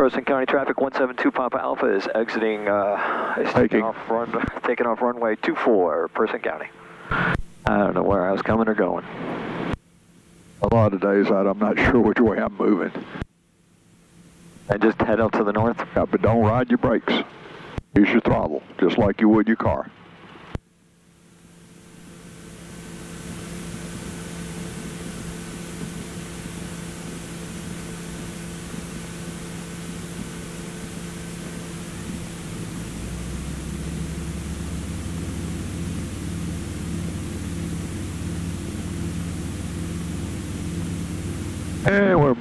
Person County Traffic 172 Papa Alpha is exiting, taking off runway 24, Person County. I don't know where I was coming or going. A lot of days out, I'm not sure which way I'm moving. And just head out to the north? Yeah, but don't ride your brakes. Use your throttle, just like you would your car. And we're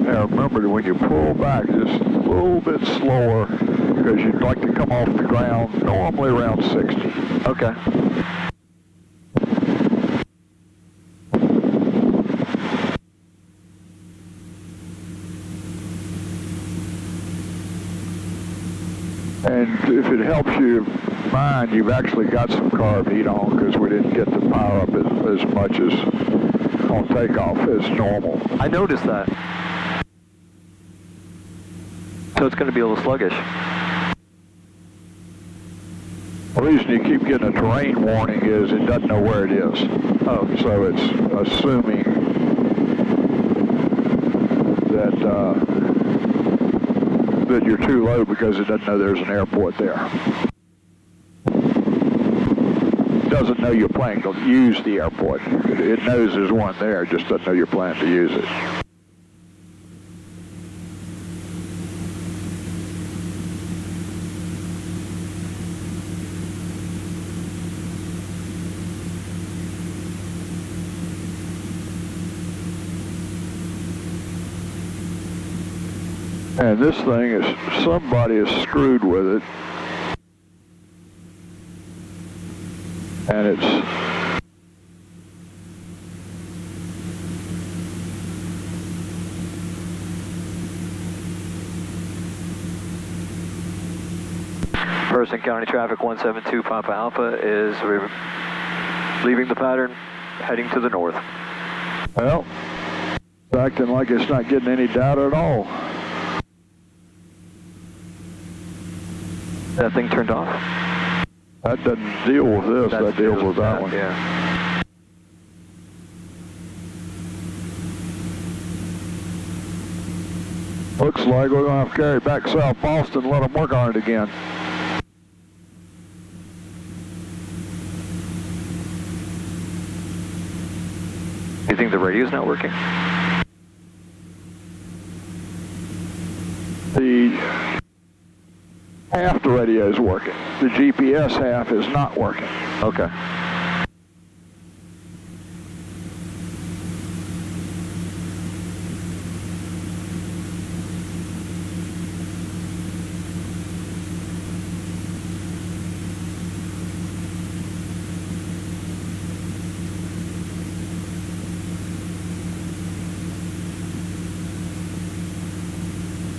now remember that when you pull back just a little bit slower because you'd like to come off the ground normally around 60. Okay. And if it helps you mind, you've actually got some carb heat on because we didn't get the power up as much as on takeoff as normal. I noticed that. So it's going to be a little sluggish. The reason you keep getting a terrain warning is it doesn't know where it is. Oh. So it's assuming that that you're too low because it doesn't know there's an airport there. It doesn't know you're planning to use the airport. It knows there's one there, just doesn't know you're planning to use it. And this thing is, somebody is screwed with it. And it's, Person County Traffic 172 Papa Alpha is leaving the pattern, heading to the north. well, it's acting like it's not getting any data at all. That thing turned off? That doesn't deal with this, that deals with that one. Yeah. Looks like we're going to have to carry back South Boston and let them work on it again. Do you think the radio's not working? The half the radio is working. The GPS half is not working. Okay.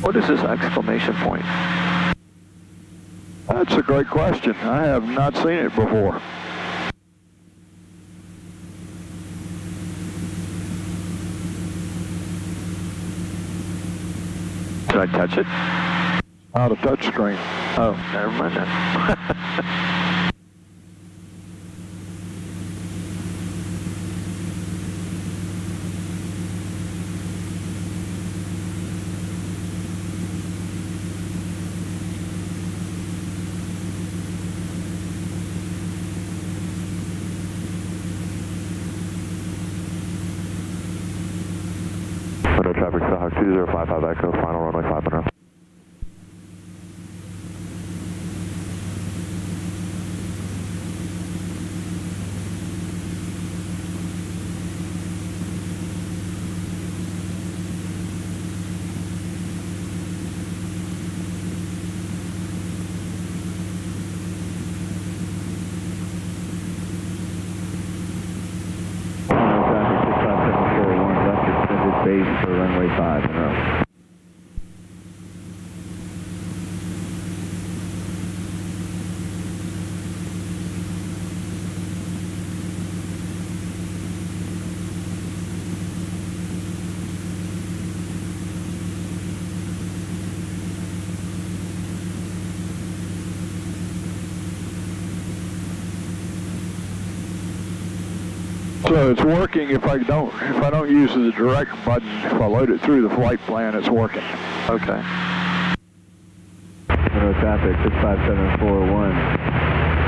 What is this exclamation point? That's a great question. I have not seen it before. Should I touch it? Not a touch screen. Oh, never mind that. Traffic Skyhawk 2055 Echo, final runway 500. Base for runway 5 and up. So it's working if I don't use the direct button. If I load it through the flight plan, it's working. Okay. Monroe traffic 65741.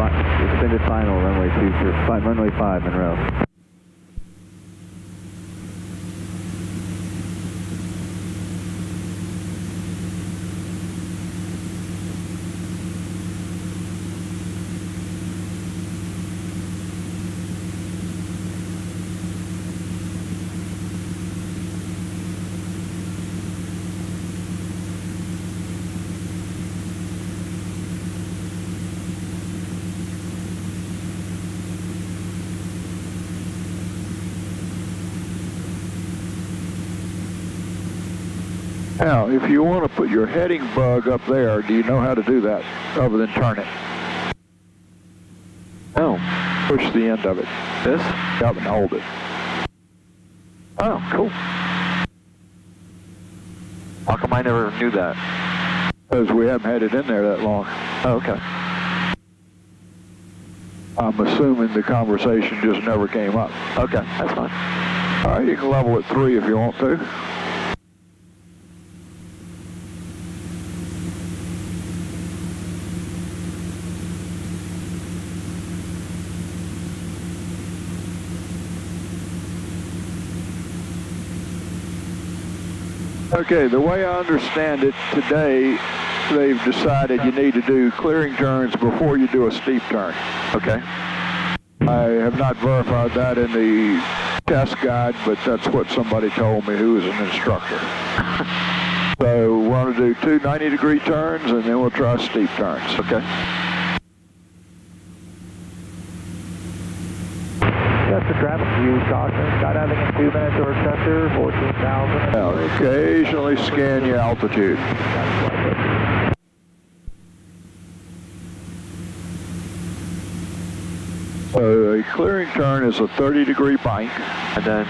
Extended final runway 5 Monroe. Now, if you want to put your heading bug up there, do you know how to do that other than turn it? No. Push the end of it. This? Yep, and hold it. Oh, cool. How come I never knew that? Because we haven't had it in there that long. Oh, okay. I'm assuming the conversation just never came up. Okay, that's fine. All right, you can level at 3 if you want to. Okay, the way I understand it today, they've decided you need to do clearing turns before you do a steep turn. Okay. I have not verified that in the test guide, but that's what somebody told me who was an instructor. So we're going to do 2 90-degree turns, and then we'll try steep turns. Okay. Chester traffic, use caution. Skydiving in 2 minutes over Chester, 14,000. Now, occasionally scan your altitude. So a clearing turn is a 30-degree bank, And then,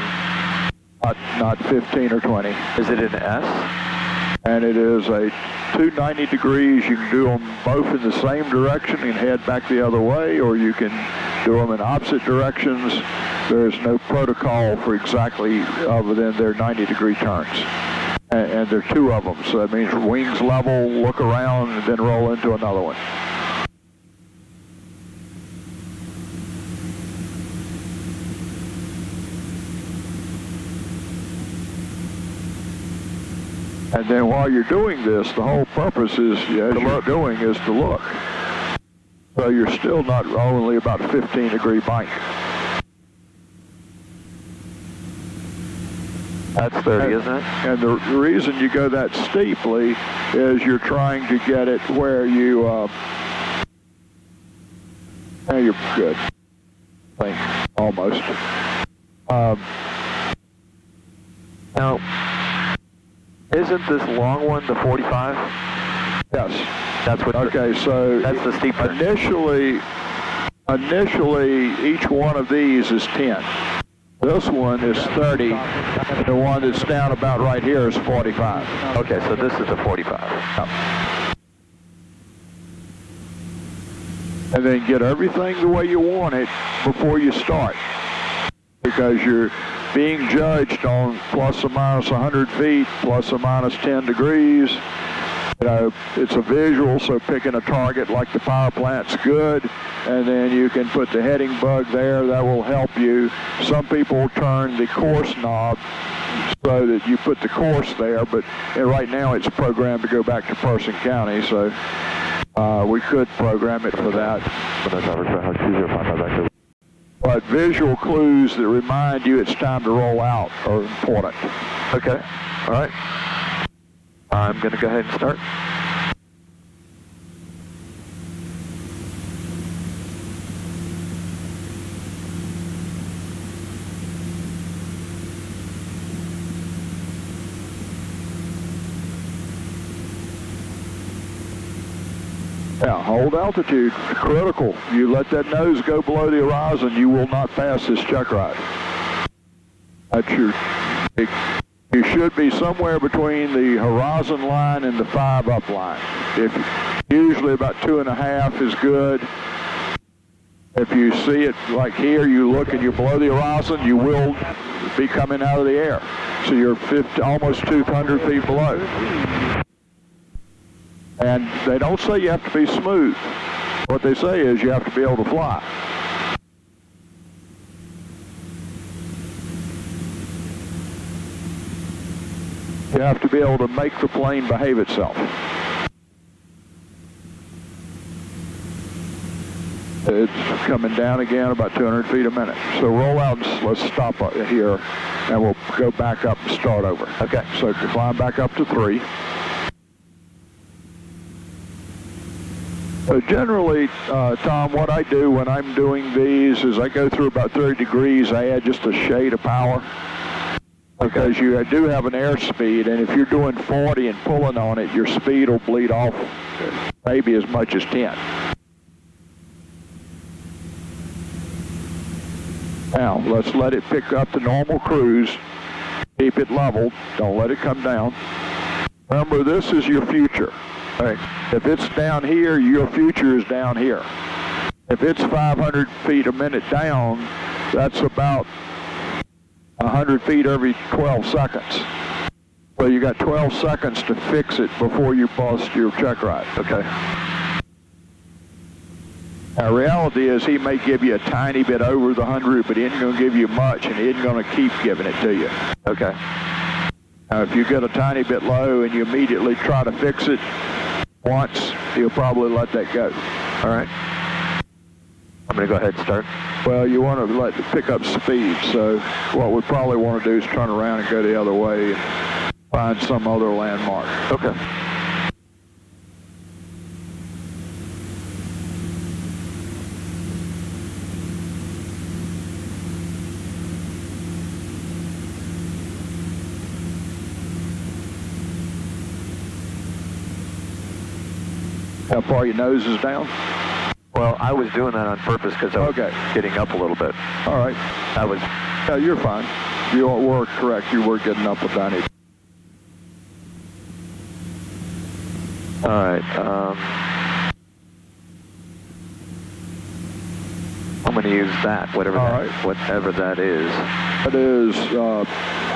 not 15 or 20. is it an S? And it is a 290 degrees. You can do them both in the same direction and head back the other way, or you can do them in opposite directions. There's no protocol for exactly other than their 90-degree turns. And there are 2 of them, so that means wings level, look around, and then roll into another one. And then while you're doing this, the whole purpose is, as you're doing, is to look. So you're still not only about a 15-degree bank. That's 30, isn't it? And the reason you go that steeply is you're trying to get it where you, you're good. I think, almost. Now, isn't this long one the 45? Yes. That's what. Okay, so That's the steep turn. Initially, each one of these is 10. This one is 30. The one that's down about right here is 45. Okay, so this is the 45. Yep. And then get everything the way you want it before you start, because you're being judged on plus or minus 100 feet, plus or minus 10 degrees. You know, it's a visual, so picking a target like the power plant's good, and then you can put the heading bug there. That will help you. Some people turn the course knob so that you put the course there, but right now it's programmed to go back to Person County, so we could program it for that. But visual clues that remind you it's time to roll out are important. Okay, all right. I'm going to go ahead and start. Yeah, hold altitude, critical. You let that nose go below the horizon, you will not pass this check ride. That's your, you should be somewhere between the horizon line and the 5 up line. Usually about 2.5 is good. If you see it like here, you look and you below the horizon, you will be coming out of the air. So you're almost 200 feet below. And they don't say you have to be smooth. What they say is you have to be able to fly. You have to be able to make the plane behave itself. It's coming down again about 200 feet a minute. So roll out and let's stop here and we'll go back up and start over. Okay. So climb back up to 3. So generally, Tom, what I do when I'm doing these is I go through about 30 degrees, I add just a shade of power. Because you do have an airspeed, and if you're doing 40 and pulling on it, your speed will bleed off maybe as much as 10. Now, let's let it pick up the normal cruise. Keep it leveled. Don't let it come down. Remember, this is your future. Right. If it's down here, your future is down here. If it's 500 feet a minute down, that's about 100 feet every 12 seconds. So you got 12 seconds to fix it before you bust your check ride. Okay. Now, reality is he may give you a tiny bit over the 100, but he ain't going to give you much, and he isn't going to keep giving it to you. Okay. Now, if you get a tiny bit low and you immediately try to fix it once, he'll probably let that go. All right. I'm going to go ahead and start. Well, you want to let it pick up speed, so what we probably want to do is turn around and go the other way and find some other landmark. Okay. How far your nose is down? Well, I was doing that on purpose because I was getting up a little bit. All right. I was. Yeah, you're fine. You were correct. You were getting up a tiny. All right. I'm going to use that, whatever that is. That is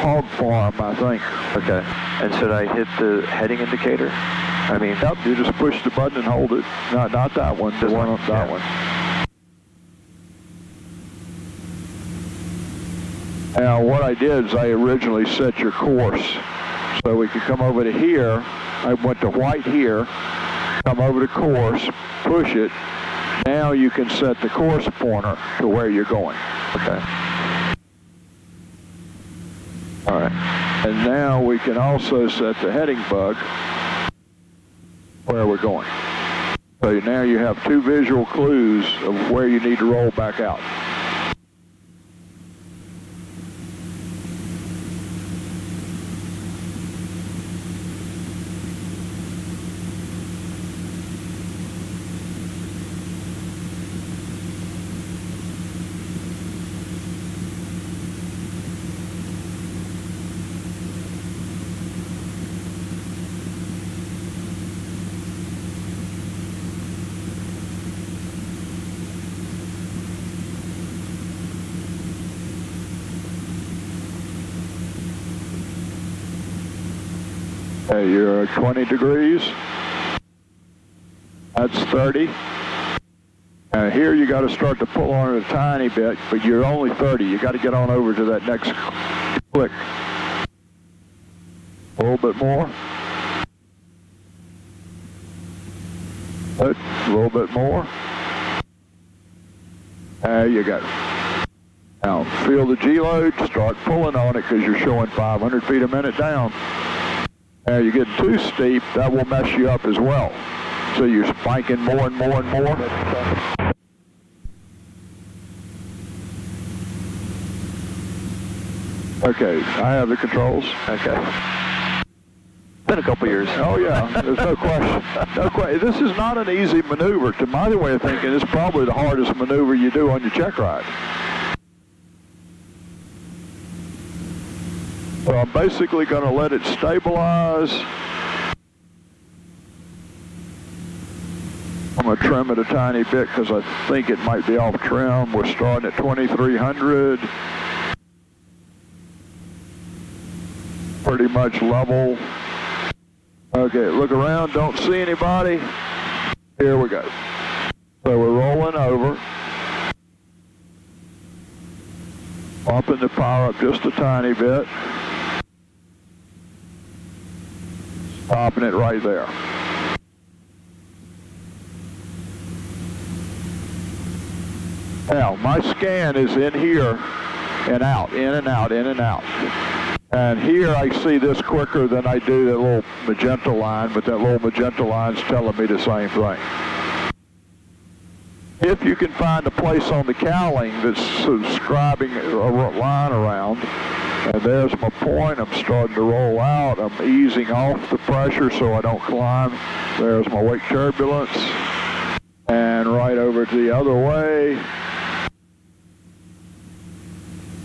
hog farm, I think. Okay. And should I hit the heading indicator? I mean, yep, you just push the button and hold it. Not that one, the one on that one. Now, what I did is I originally set your course so we could come over to here. I went to white here, come over to course, push it. Now you can set the course pointer to where you're going. Okay. All right. And now we can also set the heading bug where we're going. So now you have 2 visual clues of where you need to roll back out. Okay, you're at 20 degrees. That's 30. Here you got to start to pull on it a tiny bit, but you're only 30. You got to get on over to that next click. A little bit more. A little bit more. There you go. Now feel the G-load, start pulling on it because you're showing 500 feet a minute down. Now you get too steep, that will mess you up as well. So you're spiking more and more and more. Okay, I have the controls. Okay. Been a couple years. Oh yeah, there's no question. No question. This is not an easy maneuver. To my way of thinking, it's probably the hardest maneuver you do on your check ride. So I'm basically going to let it stabilize. I'm I'm going to trim it a tiny bit because I think it might be off trim. We're starting at 2300. Pretty much level. Okay, look around, don't see anybody. Here we go. So we're rolling over. Bumping the power up just a tiny bit. Stopping it right there. Now, my scan is in here and out, in and out, in and out. And here I see this quicker than I do that little magenta line, but that little magenta line's telling me the same thing. If you can find a place on the cowling that's subscribing a line around, and there's my point, I'm starting to roll out, I'm easing off the pressure so I don't climb. There's my wake turbulence, and right over to the other way.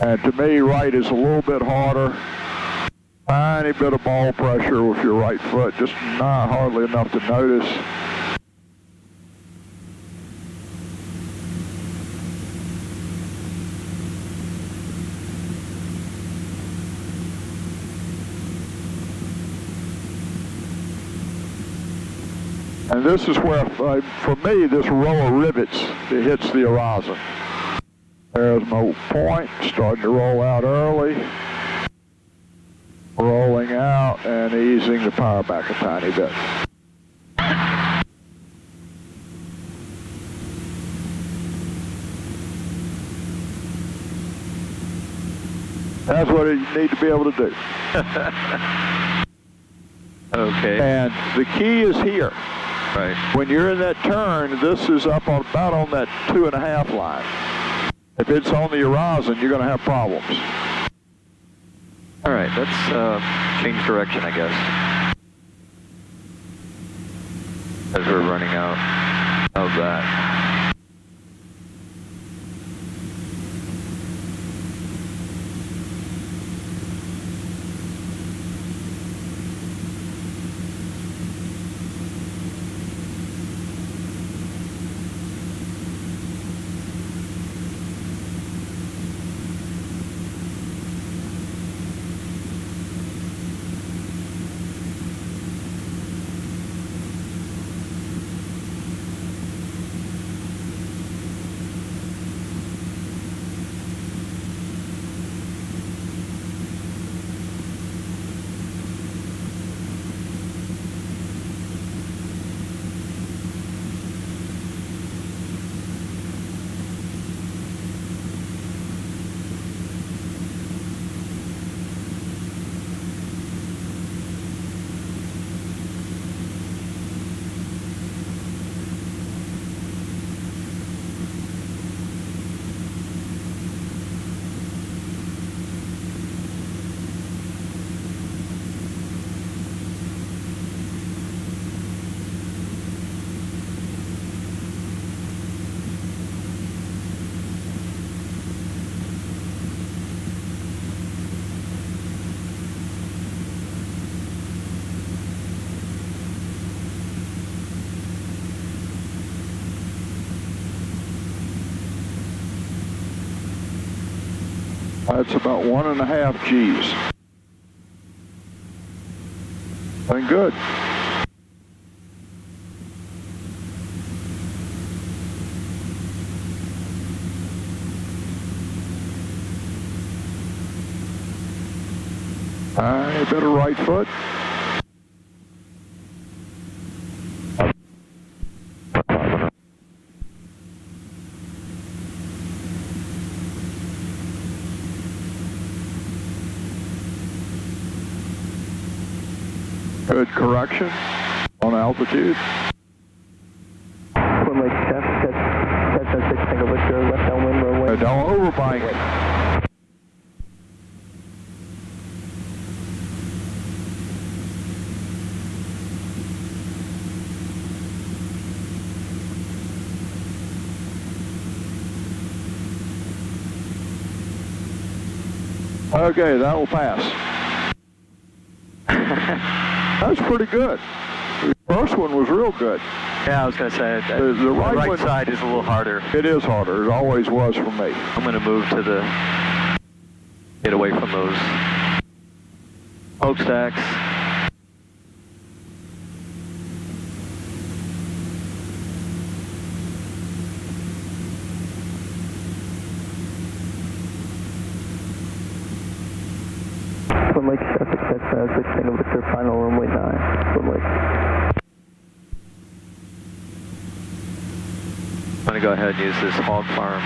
And to me, right is a little bit harder. Tiny bit of ball pressure with your right foot, just not hardly enough to notice. And this is where, for me, this row of rivets, it hits the horizon. There's my point, starting to roll out early. Rolling out and easing the power back a tiny bit. That's what you need to be able to do. Okay. And the key is here. Right. When you're in that turn, this is up on about on that 2.5 line. If it's on the horizon, you're going to have problems. All right, let's change direction, I guess. As we're running out of that. That's about 1.5 Gs. Doing good. Tiny bit of right foot. Good correction on altitude. One lake test 6 single Victor, left downwind runway. Don't overbank it. Okay, that'll pass. That's pretty good. first one was real good. Yeah, I was going to say, The right side is a little harder. It is harder. It always was for me. I'm going to move to get away from those smokestacks. Twin Lakes traffic, that's 6 Tango Victor, final runway 9, Twin Lakes. I'm going to go ahead and use this hog farm.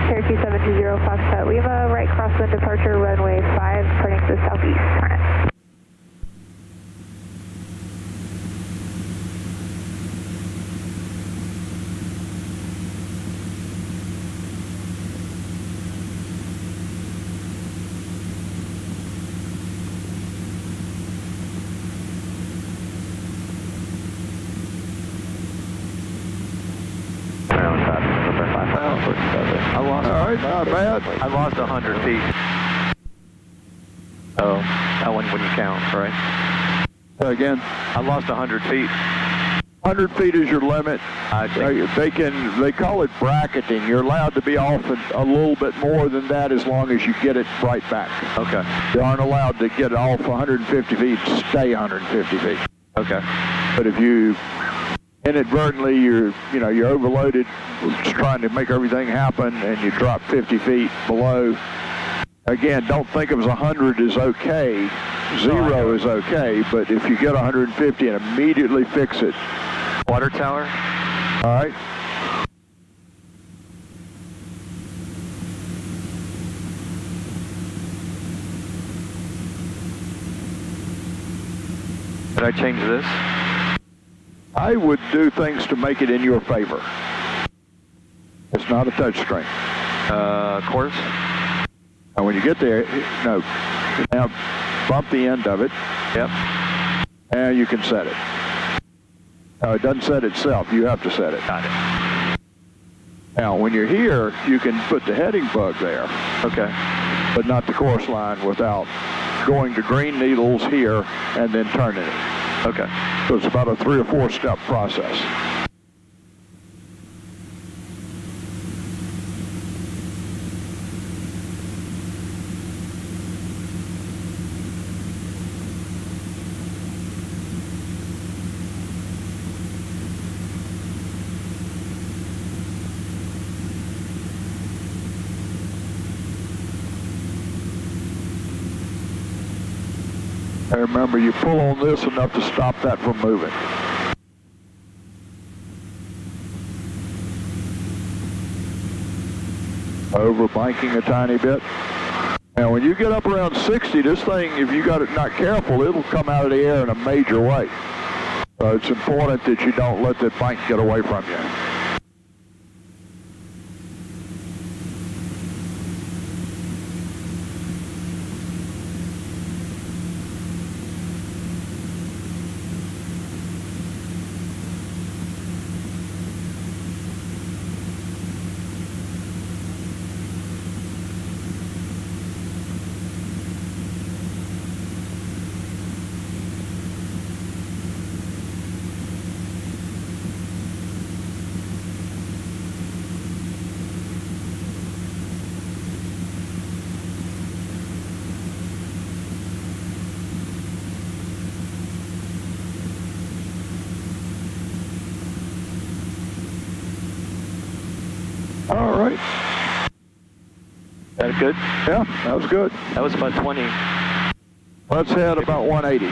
Cherokee 720 Foxtrot Lima, right crosswind departure runway 5, turning to the southeast. Turn it. Not bad. I lost 100 feet. Oh, that one wouldn't count, right? Again? I lost 100 feet. 100 feet is your limit. I think. They call it bracketing. You're allowed to be off a little bit more than that as long as you get it right back. Okay. You aren't allowed to get off 150 feet, stay 150 feet. Okay. But if you inadvertently you're overloaded, just trying to make everything happen, and you drop 50 feet below. Again, don't think of as 100 is okay. 0 is okay, but if you get 150 and immediately fix it. Water tower. All right. Did I change this? I would do things to make it in your favor. It's not a touchscreen. Course? And when you get there, no, now bump the end of it. Yep. And you can set it. It doesn't set itself. You have to set it. Got it. Now, when you're here, you can put the heading bug there. Okay. But not the course line without going to green needles here and then turning it. Okay. So it's about a 3 or 4 step process. And remember, you pull on this enough to stop that from moving. Over banking a tiny bit. Now, when you get up around 60, this thing, if you got it not careful, it'll come out of the air in a major way. So it's important that you don't let that bank get away from you. that good? Yeah, that was good. That was about 20. Let's head about 180.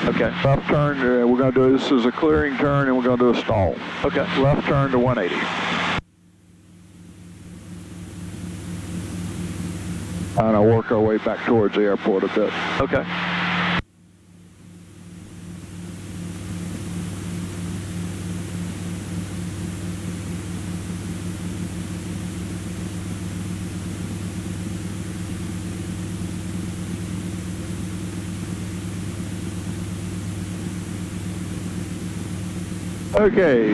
Okay. Left turn, we're going to do, this is a clearing turn, and we're going to do a stall. Okay. Left turn to 180. And I'll work our way back towards the airport a bit. Okay. Okay,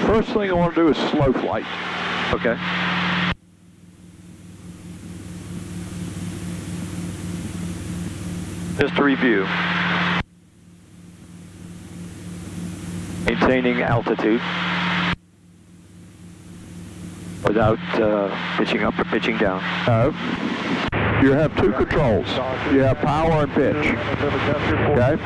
first thing I want to do is slow flight. Okay. Just to review. Maintaining altitude without pitching up or pitching down. No. You have two controls. You have power and pitch. Okay?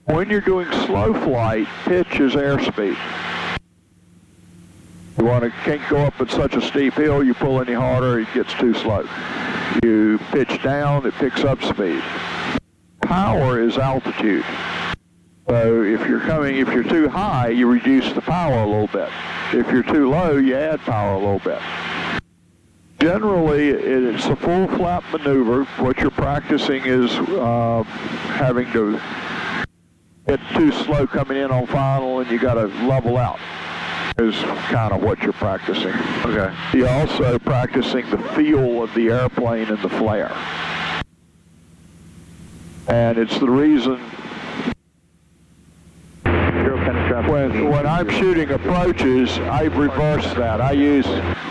When you're doing slow flight, pitch is airspeed. You can't go up at such a steep hill, you pull any harder, it gets too slow. You pitch down, it picks up speed. Power is altitude. So if you're too high, you reduce the power a little bit. If you're too low, you add power a little bit. Generally, it's a full flap maneuver. What you're practicing is having to get too slow coming in on final, and you got to level out. Is kind of what you're practicing. Okay. You're also practicing the feel of the airplane and the flare. And it's the reason when I'm shooting approaches, I reverse that.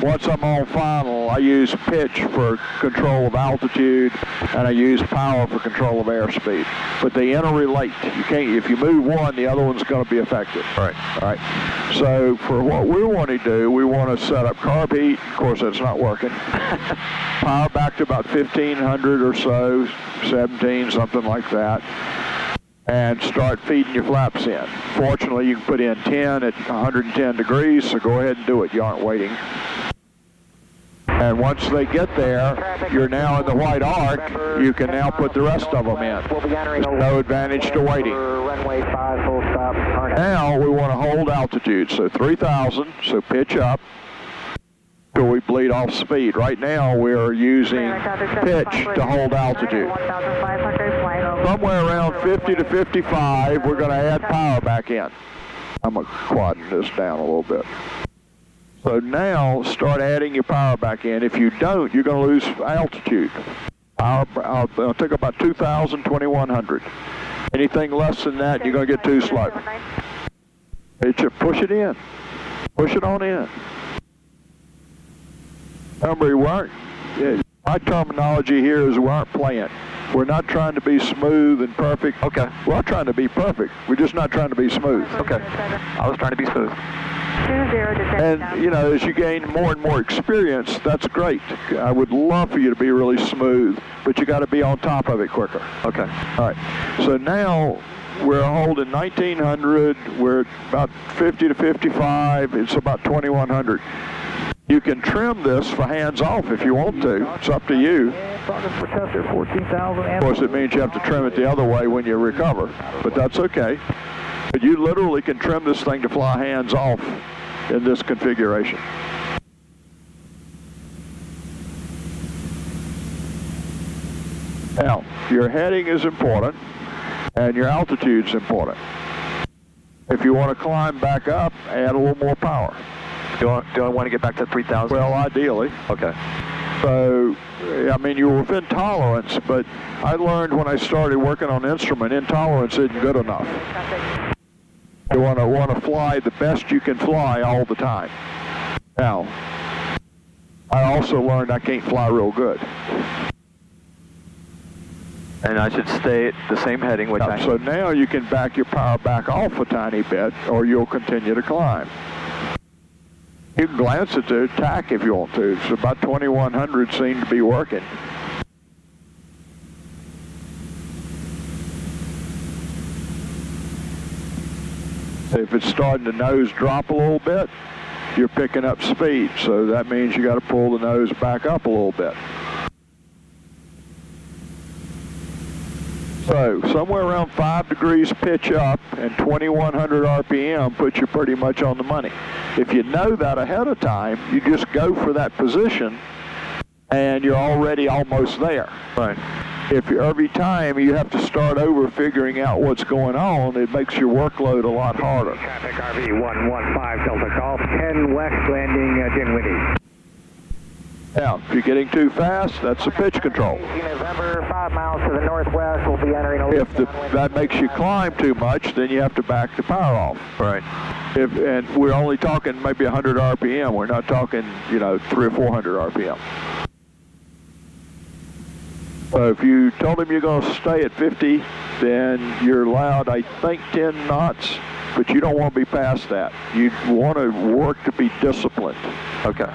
Once I'm on final, I use pitch for control of altitude, and I use power for control of airspeed. But they interrelate. You can't, if you move one, the other one's going to be affected. Right. All right. So for what we want to do, we want to set up carb heat. Of course, that's not working. Power back to about 1500 or so, 17, something like that. And start feeding your flaps in. Fortunately, you can put in 10 at 110 degrees, so go ahead and do it. You aren't waiting. And once they get there, you're now in the white arc. You can now put the rest of them in. There's no advantage to waiting. Now we want to hold altitude, so 3,000, so pitch up till we bleed off speed. Right now we're using pitch to hold altitude. Somewhere around 50 to 55, we're going to add power back in. I'm going to quadding this down a little bit. So now start adding your power back in. If you don't, you're going to lose altitude. I'll take about 2,000, 2,100. Anything less than that, you're going to get too slow. Push it in. Push it on in. Remember, my terminology here is we aren't playing. We're not trying to be smooth and perfect. Okay. We're not trying to be perfect. We're just not trying to be smooth. Okay. I was trying to be smooth. And, as you gain more and more experience, that's great. I would love for you to be really smooth, but you got to be on top of it quicker. Okay. All right. So now we're holding 1900. We're at about 50 to 55. It's about 2100. You can trim this for hands off if you want to. It's up to you. Of course, it means you have to trim it the other way when you recover, but that's okay. But you literally can trim this thing to fly hands off in this configuration. Now, your heading is important, and your altitude is important. If you want to climb back up, add a little more power. Do I want to get back to 3,000? Well, ideally. Okay. So, you're within tolerance, but I learned when I started working on instrument, intolerance isn't good enough. You want to fly the best you can fly all the time. Now, I also learned I can't fly real good. And I should stay at the same heading, which So now you can back your power back off a tiny bit, or you'll continue to climb. You can glance at the attack if you want to. It's about 2100 seem to be working. If it's starting to nose drop a little bit, you're picking up speed. So that means you got to pull the nose back up a little bit. So somewhere around 5 degrees pitch up and 2100 RPM puts you pretty much on the money. If you know that ahead of time, you just go for that position and you're already almost there. Right. If every time you have to start over figuring out what's going on, it makes your workload a lot harder. Traffic RV 115 Delta Golf 10 West landing Dinwiddie. Now, if you're getting too fast, that's the pitch control. November, 5 miles to the northwest, we'll be entering a... If that makes you climb too much, then you have to back the power off. Right. And we're only talking maybe 100 RPM. We're not talking, 300 or 400 RPM. So if you told him you're going to stay at 50, then you're allowed, I think, 10 knots, but you don't want to be past that. You want to work to be disciplined. Okay.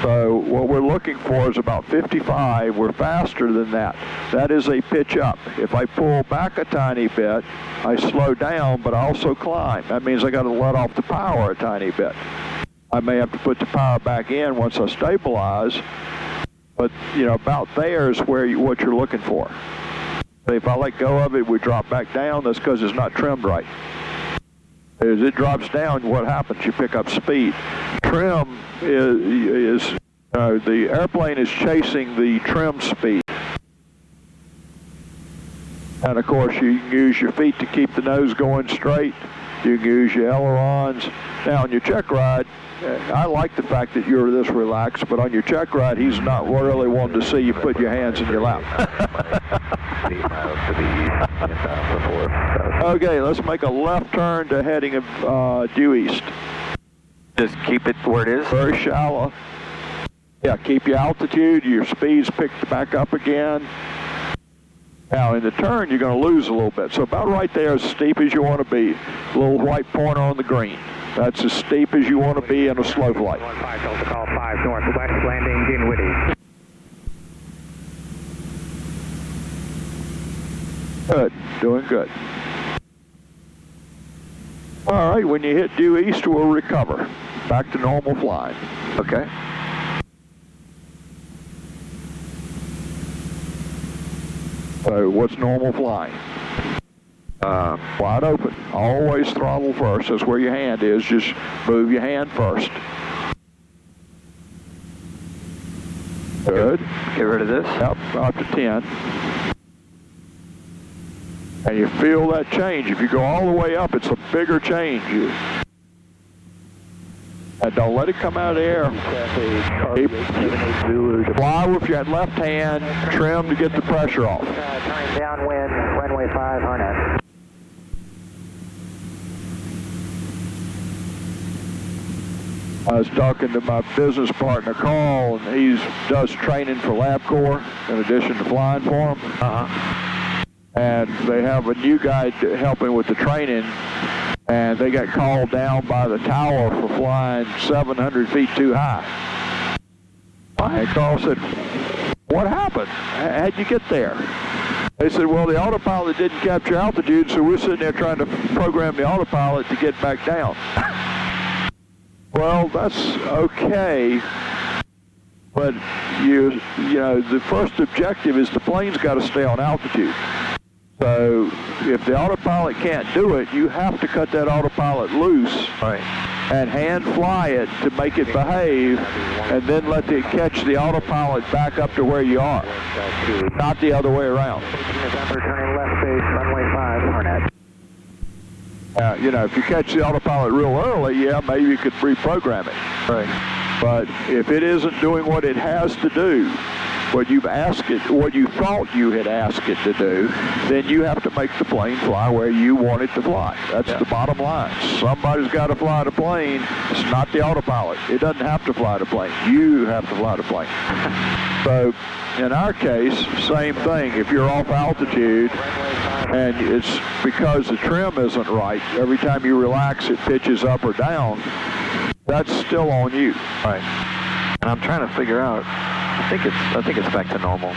So what we're looking for is about 55. We're faster than that. That is a pitch up. If I pull back a tiny bit, I slow down, but I also climb. That means I got to let off the power a tiny bit. I may have to put the power back in once I stabilize, but about there is what you're looking for. If I let go of it, we drop back down. That's because it's not trimmed right. As it drops down, what happens? You pick up speed. Trim is the airplane is chasing the trim speed. And of course, you can use your feet to keep the nose going straight. You can use your ailerons. Now, on your check ride, I like the fact that you're this relaxed, but on your check ride, he's not really wanting to see you put your hands in your lap. Okay, let's make a left turn to heading due east. Just keep it where it is? Very shallow. Yeah, keep your altitude, your speed's picked back up again. Now, in the turn, you're going to lose a little bit. So about right there, as steep as you want to be. A little white pointer on the green. That's as steep as you want to be in a slow flight. 15 Delta Golf 5 northwest landing Dinwiddie. Good, doing good. All right, when you hit due east, we'll recover. Back to normal flying. Okay. So what's normal flying? Wide open. Always throttle first. That's where your hand is. Just move your hand first. Good. Get rid of this. Yep, up to 10. And you feel that change. If you go all the way up, it's a bigger change. And don't let it come out of the air. Fly with your left hand, trim to get the pressure off. Turning downwind, runway 5, Hornet. I was talking to my business partner, Carl, and he does training for LabCorp in addition to flying for him. And they have a new guy helping with the training, and they got called down by the tower for flying 700 feet too high. And Carl said, "What happened? How'd you get there?" They said, "Well, the autopilot didn't capture altitude, so we're sitting there trying to program the autopilot to get back down." Well, that's okay, but you know, the first objective is the plane's got to stay on altitude. So if the autopilot can't do it, you have to cut that autopilot loose and hand fly it to make it behave, and then let it catch the autopilot back up to where you are, not the other way around. November, turning left base, runway 5, Hornet. You know, if you catch the autopilot real early, yeah, maybe you could reprogram it. Right. But if it isn't doing what it has to do, what you've asked it, what you thought you had asked it to do, then you have to make the plane fly where you want it to fly. That's the bottom line. Somebody's got to fly the plane. It's not the autopilot. It doesn't have to fly the plane. You have to fly the plane. So in our case, same thing. If you're off altitude and it's because the trim isn't right, every time you relax it pitches up or down, that's still on you. Right. And I'm trying to figure out, I think it's back to normal.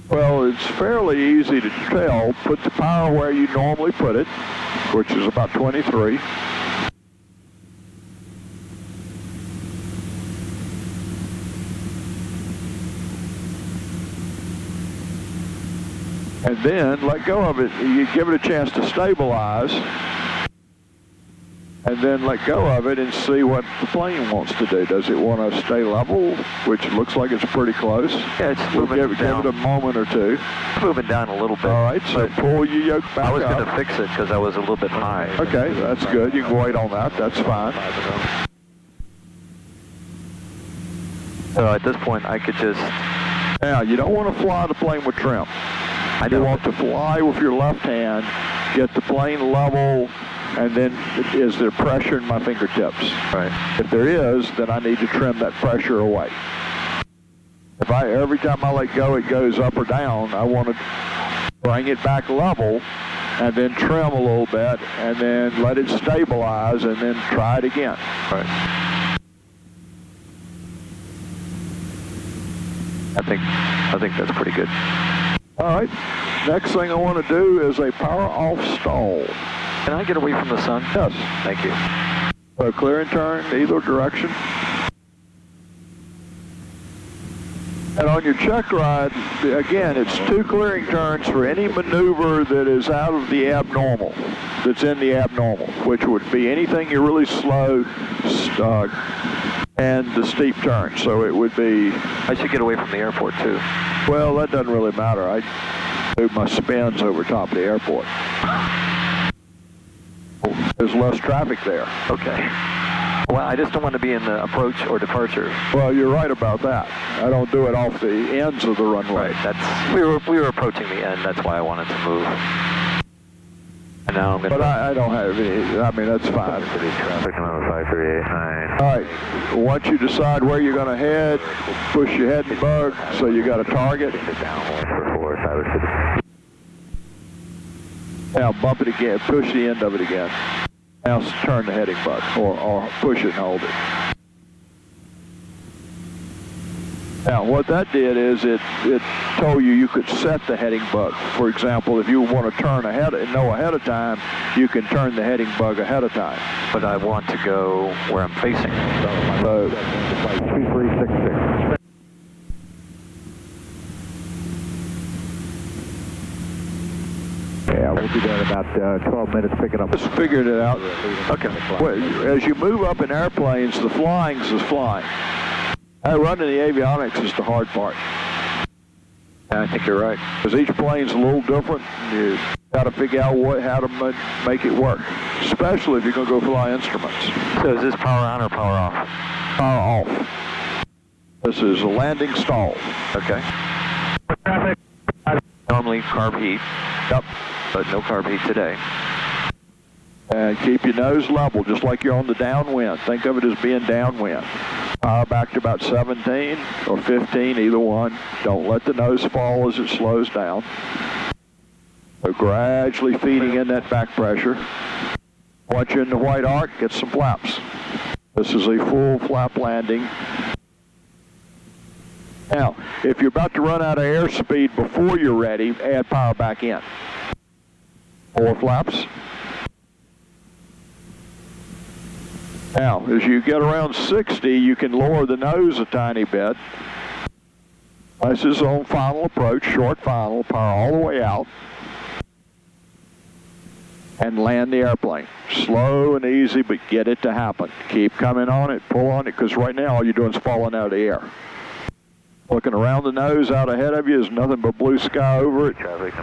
Well, it's fairly easy to tell. Put the power where you normally put it, which is about 23. And then let go of it. You give it a chance to stabilize, and then let go of it and see what the plane wants to do. Does it want to stay level, which looks like it's pretty close? Yeah, it's moving down. Give it a moment or two. Moving down a little bit. All right, so pull your yoke back up. I was going to fix it because I was a little bit high. Okay, that's good. You can wait on that. That's fine. So at this point, I could just... Now, you don't want to fly the plane with trim. You want to fly with your left hand, get the plane level, and then is there pressure in my fingertips? Right. If there is, then I need to trim that pressure away. If every time I let go, it goes up or down, I want to bring it back level, and then trim a little bit, and then let it stabilize, and then try it again. Right. I think that's pretty good. All right. Next thing I want to do is a power off stall. Can I get away from the sun? Yes. Thank you. So clear and turn either direction. And on your check ride, again, it's 2 clearing turns for any maneuver that is out of the abnormal, that's in the abnormal, which would be anything you're really slow and the steep turn. So it would be... I should get away from the airport, too. Well, that doesn't really matter. I do my spins over top of the airport. There's less traffic there. Okay. Well, I just don't want to be in the approach or departure. Well, you're right about that. I don't do it off the ends of the runway. Right. We were approaching the end. That's why I wanted to move. And now I'm going to... But I don't have any... I mean, that's fine. Traffic on 5389. All right. Once you decide where you're going to head, push your heading bug so you got a target. Now bump it again. Push the end of it again. Now turn the heading bug, or push it and hold it. Now what that did is it told you could set the heading bug. For example, if you want to turn ahead of time, you can turn the heading bug ahead of time. But I want to go where I'm facing. So 2366. Yeah, we'll be there in about 12 minutes picking up. Just figured it out. Okay. Well, as you move up in airplanes, the flying's is flying. Running the avionics is the hard part. Yeah, I think you're right. Because each plane's a little different. You got to figure out how to make it work, especially if you're going to go fly instruments. So is this power on or power off? Power off. This is a landing stall. Okay. Traffic. Normally carb heat. Yep. But no carb heat today. And keep your nose level, just like you're on the downwind. Think of it as being downwind. Power back to about 17 or 15, either one. Don't let the nose fall as it slows down. So gradually feeding in that back pressure. Once you're in the white arc, get some flaps. This is a full flap landing. Now, if you're about to run out of airspeed before you're ready, add power back in. 4 flaps. Now, as you get around 60, you can lower the nose a tiny bit. This is on final approach, short final, power all the way out. And land the airplane. Slow and easy, but get it to happen. Keep coming on it, pull on it, because right now all you're doing is falling out of the air. Looking around the nose out ahead of you is nothing but blue sky over it.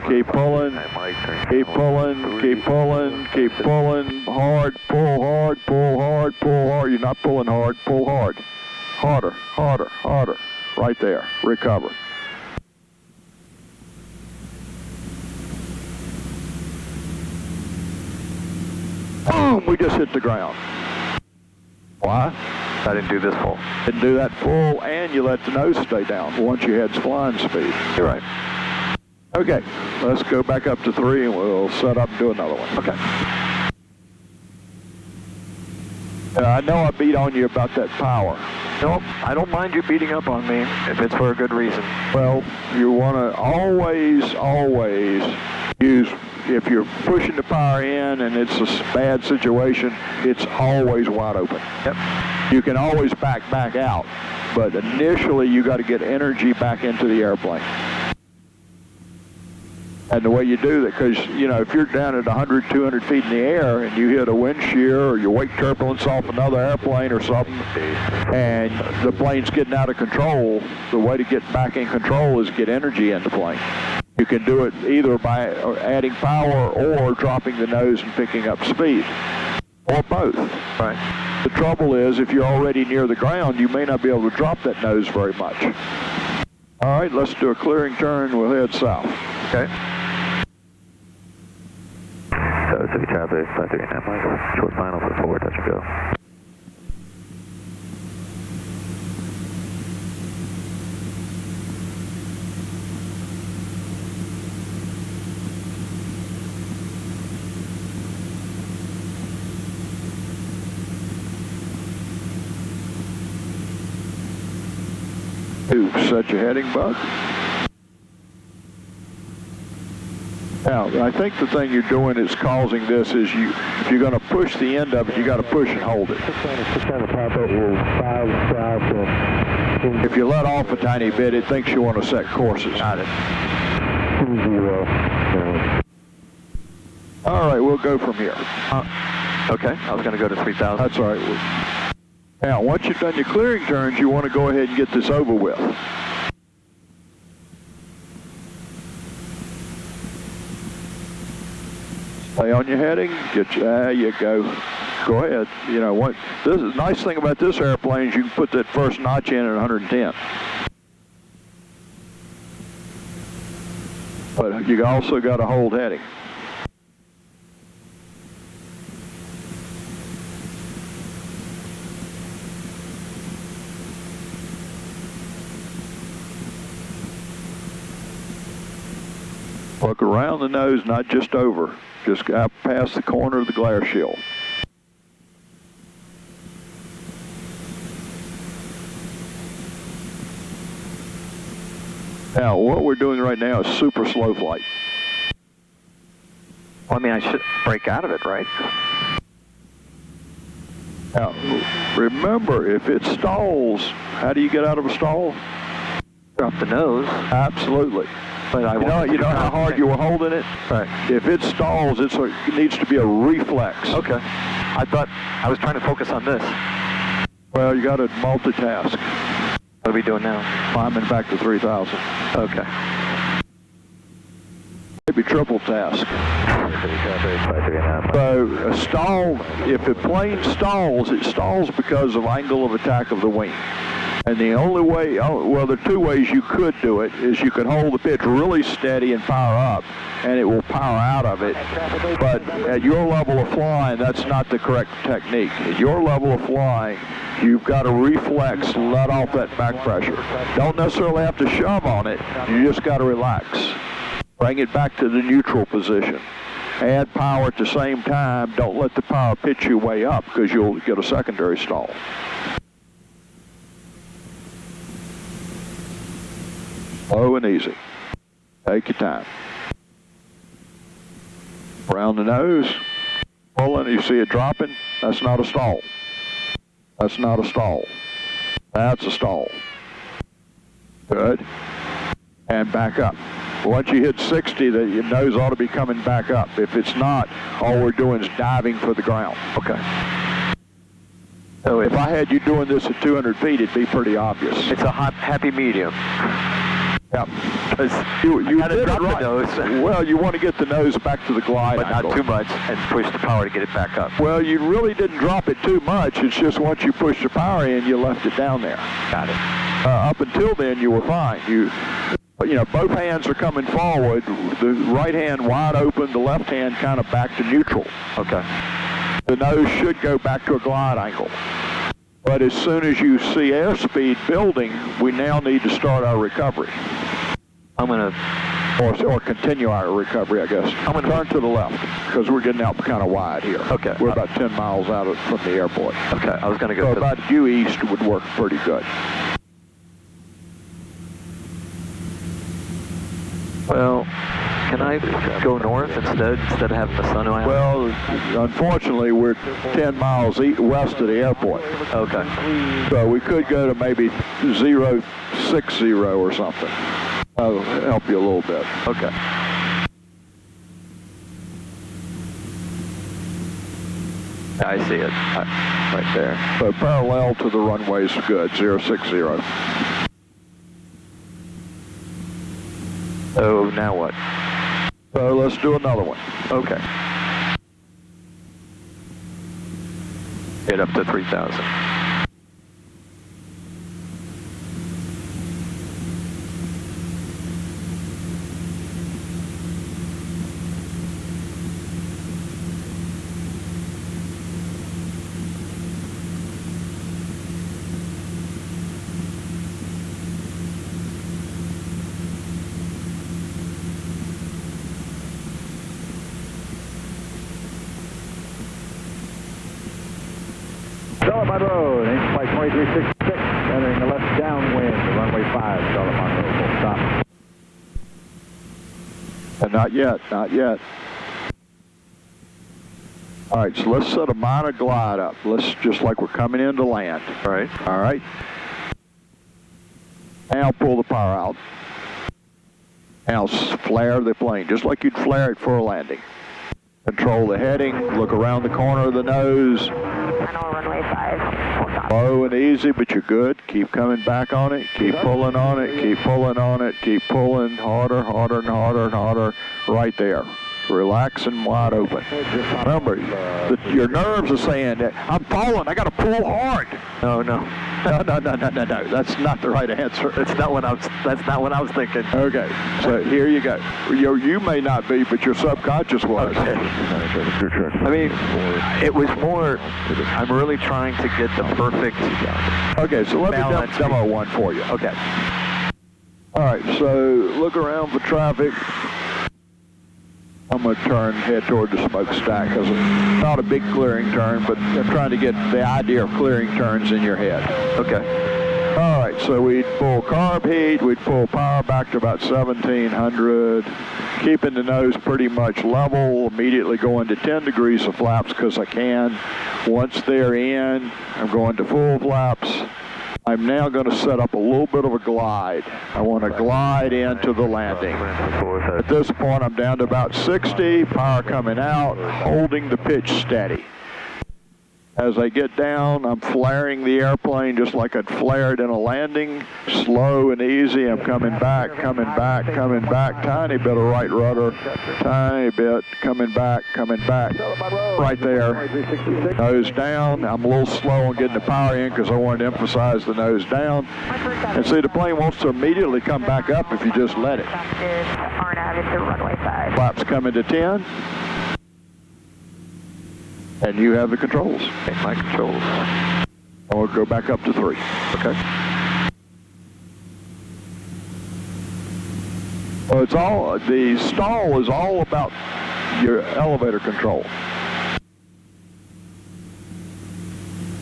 Keep pulling, keep pulling, keep pulling, keep pulling. Hard, pull hard, pull hard, pull hard. You're not pulling hard, pull hard. Harder, harder, harder. Right there. Recover. Boom! We just hit the ground. Why? I didn't do this full. Didn't do that full, and you let the nose stay down once you had flying speed. You're right. Okay, let's go back up to 3 and we'll set up and do another one. Okay. I know I beat on you about that power. No, I don't mind you beating up on me if it's for a good reason. Well, you want to always use, if you're pushing the power in and it's a bad situation, it's always wide open. Yep. You can always back out, but initially you got to get energy back into the airplane. And the way you do that, because, you know, if you're down at 100, 200 feet in the air and you hit a wind shear or you wake turbulence off another airplane or something, and the plane's getting out of control, the way to get back in control is get energy in the plane. You can do it either by adding power or dropping the nose and picking up speed, or both. Right. The trouble is, if you're already near the ground, you may not be able to drop that nose very much. All right, let's do a clearing turn. We'll head south. Okay. So, City traffic, 539 miles, short final for forward, touch and go. Set your heading, Buck. Now, I think the thing you're doing is causing this is if you're going to push the end of it, you got to push and hold it. If you let off a tiny bit, it thinks you want to set courses. Got it. 20. All right, we'll go from here. Okay, I was going to go to 3,000. That's all right. Now, once you've done your clearing turns, you want to go ahead and get this over with. Stay on your heading. There you go. Go ahead. You know what? This is nice thing about this airplane is you can put that first notch in at 110. But you also got to hold heading. Look around the nose, not just over. Just out past the corner of the glare shield. Now, what we're doing right now is super slow flight. Well, I mean, I should break out of it, right? Now, remember, if it stalls, how do you get out of a stall? Drop the nose. Absolutely. But you know how hard you were holding it? Right. If it stalls, it needs to be a reflex. Okay. I thought I was trying to focus on this. Well, you got to multitask. What are we doing now? Climbing back to 3,000. Okay. Maybe triple task. So a stall, if a plane stalls, it stalls because of angle of attack of the wing. And the only way, well, there are two ways you could do it, is you could hold the pitch really steady and power up, and it will power out of it. But at your level of flying, that's not the correct technique. At your level of flying, you've got to reflex, let off that back pressure. Don't necessarily have to shove on it, you just got to relax. Bring it back to the neutral position. Add power at the same time. Don't let the power pitch you way up because you'll get a secondary stall. Slow and easy. Take your time. Around the nose. Pulling, you see it dropping? That's not a stall. That's not a stall. That's a stall. Good. And back up. Once you hit 60, your nose ought to be coming back up. If it's not, all we're doing is diving for the ground. Okay. So if I had you doing this at 200 feet, it'd be pretty obvious. It's a happy medium. Yep. You got to drop the nose. Well, you want to get the nose back to the glide but angle. Not too much, and push the power to get it back up. Well, you really didn't drop it too much. It's just once you pushed the power in, you left it down there. Got it. Up until then, you were fine. You know, both hands are coming forward. The right hand wide open, the left hand kind of back to neutral. Okay. The nose should go back to a glide angle. But as soon as you see airspeed building, we now need to start our recovery. I'm going to... Or continue our recovery, I guess. I'm going to turn to the left, because we're getting out kind of wide here. Okay. We're about 10 miles out from the airport. Okay, I was going to go... So about due east would work pretty good. Well, can I go north instead of having the sun on? Well, unfortunately, we're 10 miles west of the airport. Okay. So we could go to maybe 060 or something. That'll help you a little bit. Okay. I see it right there. So parallel to the runway is good, 060. So now what? So let's do another one. Okay. Get up to 3,000. Charlotte Road, engine flight 2366, entering the left downwind, runway 5, Charlotte Road, full stop. And not yet, not yet. All right, so let's set a minor glide up. Let's, just like we're coming in to land. Right. All right. Now pull the power out. Now flare the plane, just like you'd flare it for a landing. Control the heading, look around the corner of the nose. Final runway 5, full stop. Slow and easy, but you're good. Keep coming back on it. Keep pulling on it. Keep pulling on it. Keep pulling harder, harder, and harder, and harder. Right there. Relax and wide open. Remember, your nerves are saying that I'm falling. I got to pull hard. No. No. That's not the right answer. That's not what I was thinking. Okay, so here you go. You may not be, but your subconscious was. Okay. I mean, it was more, I'm really trying to get the perfect Okay, so let balance. me demo one for you. Okay. All right, so look around for traffic. I'm going to head toward the smokestack because it's not a big clearing turn, but I'm trying to get the idea of clearing turns in your head. Okay. All right, so we'd pull carb heat, we'd pull power back to about 1700, keeping the nose pretty much level, immediately going to 10 degrees of flaps because I can. Once they're in, I'm going to full flaps. I'm now going to set up a little bit of a glide. I want to glide into the landing. At this point, I'm down to about 60, power coming out, holding the pitch steady. As I get down, I'm flaring the airplane just like I'd flare it in a landing, slow and easy. I'm coming back, tiny bit of right rudder, tiny bit, coming back, right there. Nose down. I'm a little slow on getting the power in because I wanted to emphasize the nose down. And see, the plane wants to immediately come back up if you just let it. RNAV into runway 5. Flaps coming to 10. And you have the controls. Okay, my controls. I'll go back up to 3. Okay. Well, it's all, the stall is all about your elevator control.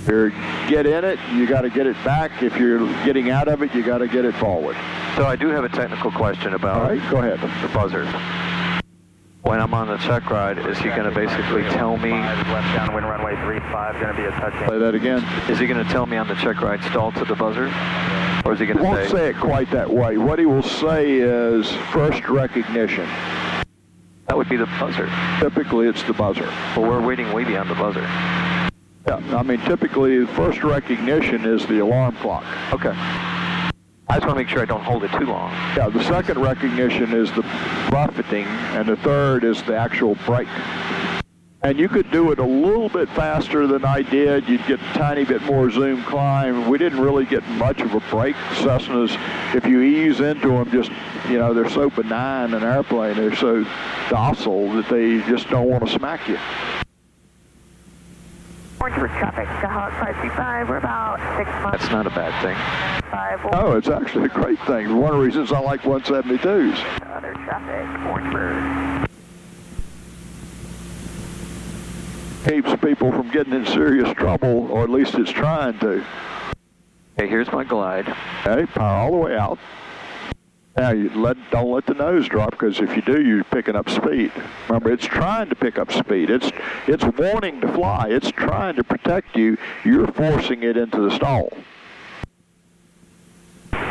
If you get in it, you got to get it back. If you're getting out of it, you got to get it forward. So I do have a technical question about All right, go ahead. The buzzers. When I'm on the check ride, is he going to basically tell me? Left downwind runway 35, going to be a touching. Say that again. Is he going to tell me on the check ride stall to the buzzer? Or is he going He to won't say it quite that way. What he will say is first recognition. That would be the buzzer. Typically, it's the buzzer. But we're waiting way beyond the buzzer. Yeah, I mean, typically, first recognition is the alarm clock. Okay. I just want to make sure I don't hold it too long. Yeah, the second recognition is the buffeting, and the third is the actual brake. And you could do it a little bit faster than I did. You'd get a tiny bit more zoom climb. We didn't really get much of a brake. Cessnas, if you ease into them, just, you know, they're so benign an airplane. They're so docile that they just don't want to smack you. Orange River traffic, Skyhawk 525, we're about 6 months. That's not a bad thing. 5. Oh, it's actually a great thing. One of the reasons I like 172s. Other traffic, Orange River. Keeps people from getting in serious trouble, or at least it's trying to. Okay, here's my glide. Okay, power all the way out. Now, don't let the nose drop, because if you do, you're picking up speed. Remember, it's trying to pick up speed. It's wanting to fly. It's trying to protect you. You're forcing it into the stall.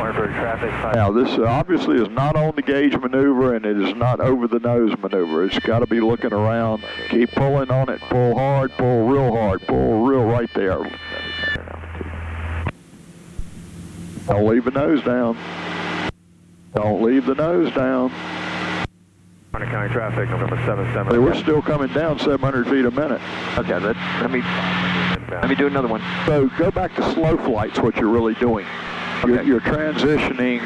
Orangeburg traffic. Now, this obviously is not on the gauge maneuver, and it is not over the nose maneuver. It's got to be looking around. Keep pulling on it. Pull hard, pull real hard, pull real right there. Don't leave the nose down. Don't leave the nose down. Hunter County traffic, November 77. Hey, we're still coming down 700 feet a minute. Okay, let me do another one. So go back to slow flight's what you're really doing. Okay. You're transitioning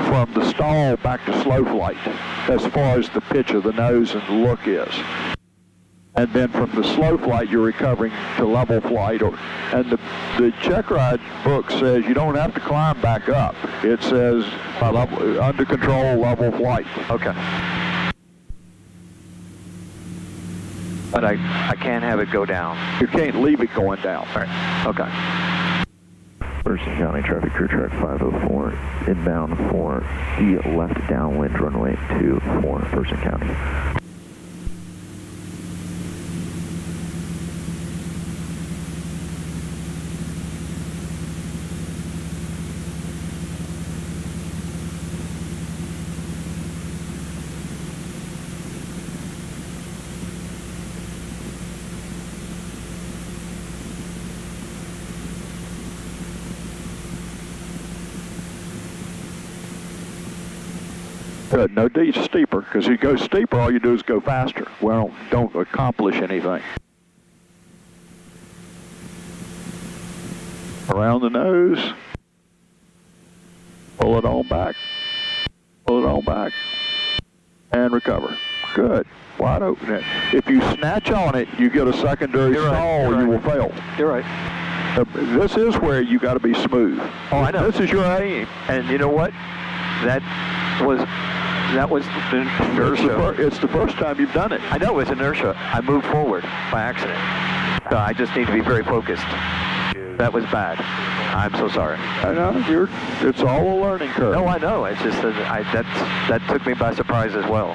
from the stall back to slow flight as far as the pitch of the nose and the look is. And then from the slow flight, you're recovering to level flight. And the check ride book says you don't have to climb back up. It says under control, level flight. Okay. But I can't have it go down. You can't leave it going down. All right. Okay. Person County traffic, crew track 504, inbound for the left downwind runway 24, Person County. Good. No D steeper, because you go steeper, all you do is go faster. Well, don't accomplish anything. Around the nose. Pull it on back. Pull it on back. And recover. Good. Wide open. If you snatch on it, you get a secondary stall, you will fail. You're right. This is where you got to be smooth. Oh, I know. This is your aim. And you know what? That was the inertia. It's the first time you've done it. I know, it's inertia. I moved forward by accident. So I just need to be very focused. That was bad. I'm so sorry. I know. It's all a learning curve. No, I know. It's just that took me by surprise as well.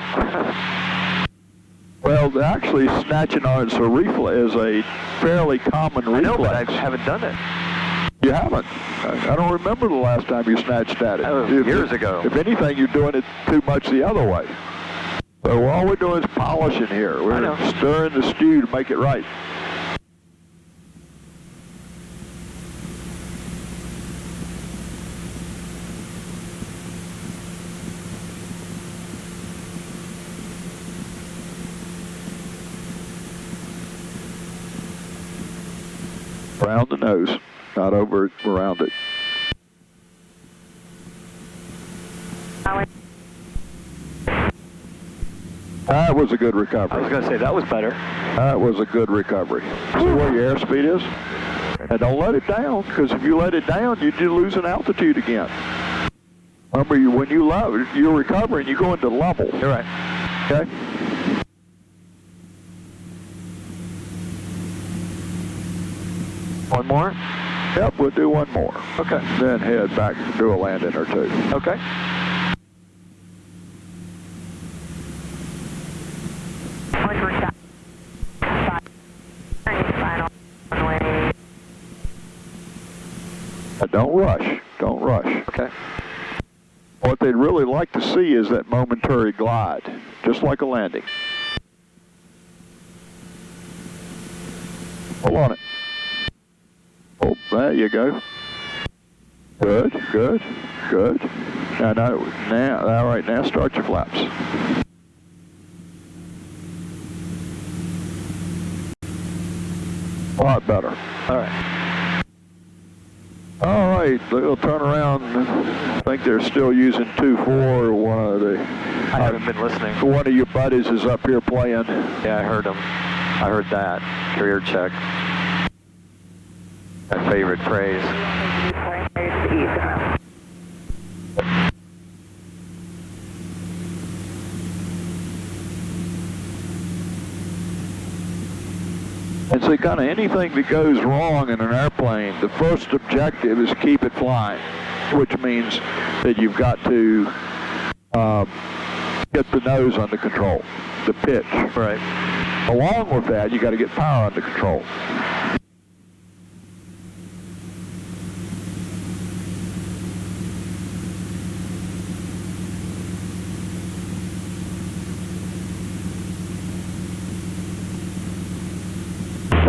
Well, actually, snatching on it's is a fairly common reflex. I know, but I haven't done it. You haven't. I don't remember the last time you snatched at it. Years ago. If anything, you're doing it too much the other way. So all we're doing is polishing here. We're stirring the stew to make it right. Around the nose, not over it, around it. That was a good recovery. I was going to say, that was better. That was a good recovery. See where your airspeed is? And don't let it down, because if you let it down, you do lose an altitude again. Remember, when you're recovering, you go into level. You're right. Okay? One more? Yep, we'll do one more. Okay. Then head back and do a landing or two. Okay. Don't rush. Don't rush. Okay. What they'd really like to see is that momentary glide, just like a landing. Pull on it. Oh, there you go. Good, good, good. Now, all right, now start your flaps. A lot better. All right. All right, they'll turn around. I think they're still using 2-4. One of the. I haven't been listening. One of your buddies is up here playing. Yeah, I heard him. I heard that. Career check. My favorite phrase. And so kind of anything that goes wrong in an airplane, the first objective is keep it flying, which means that you've got to get the nose under control, the pitch. Right. Along with that, you got to get power under control.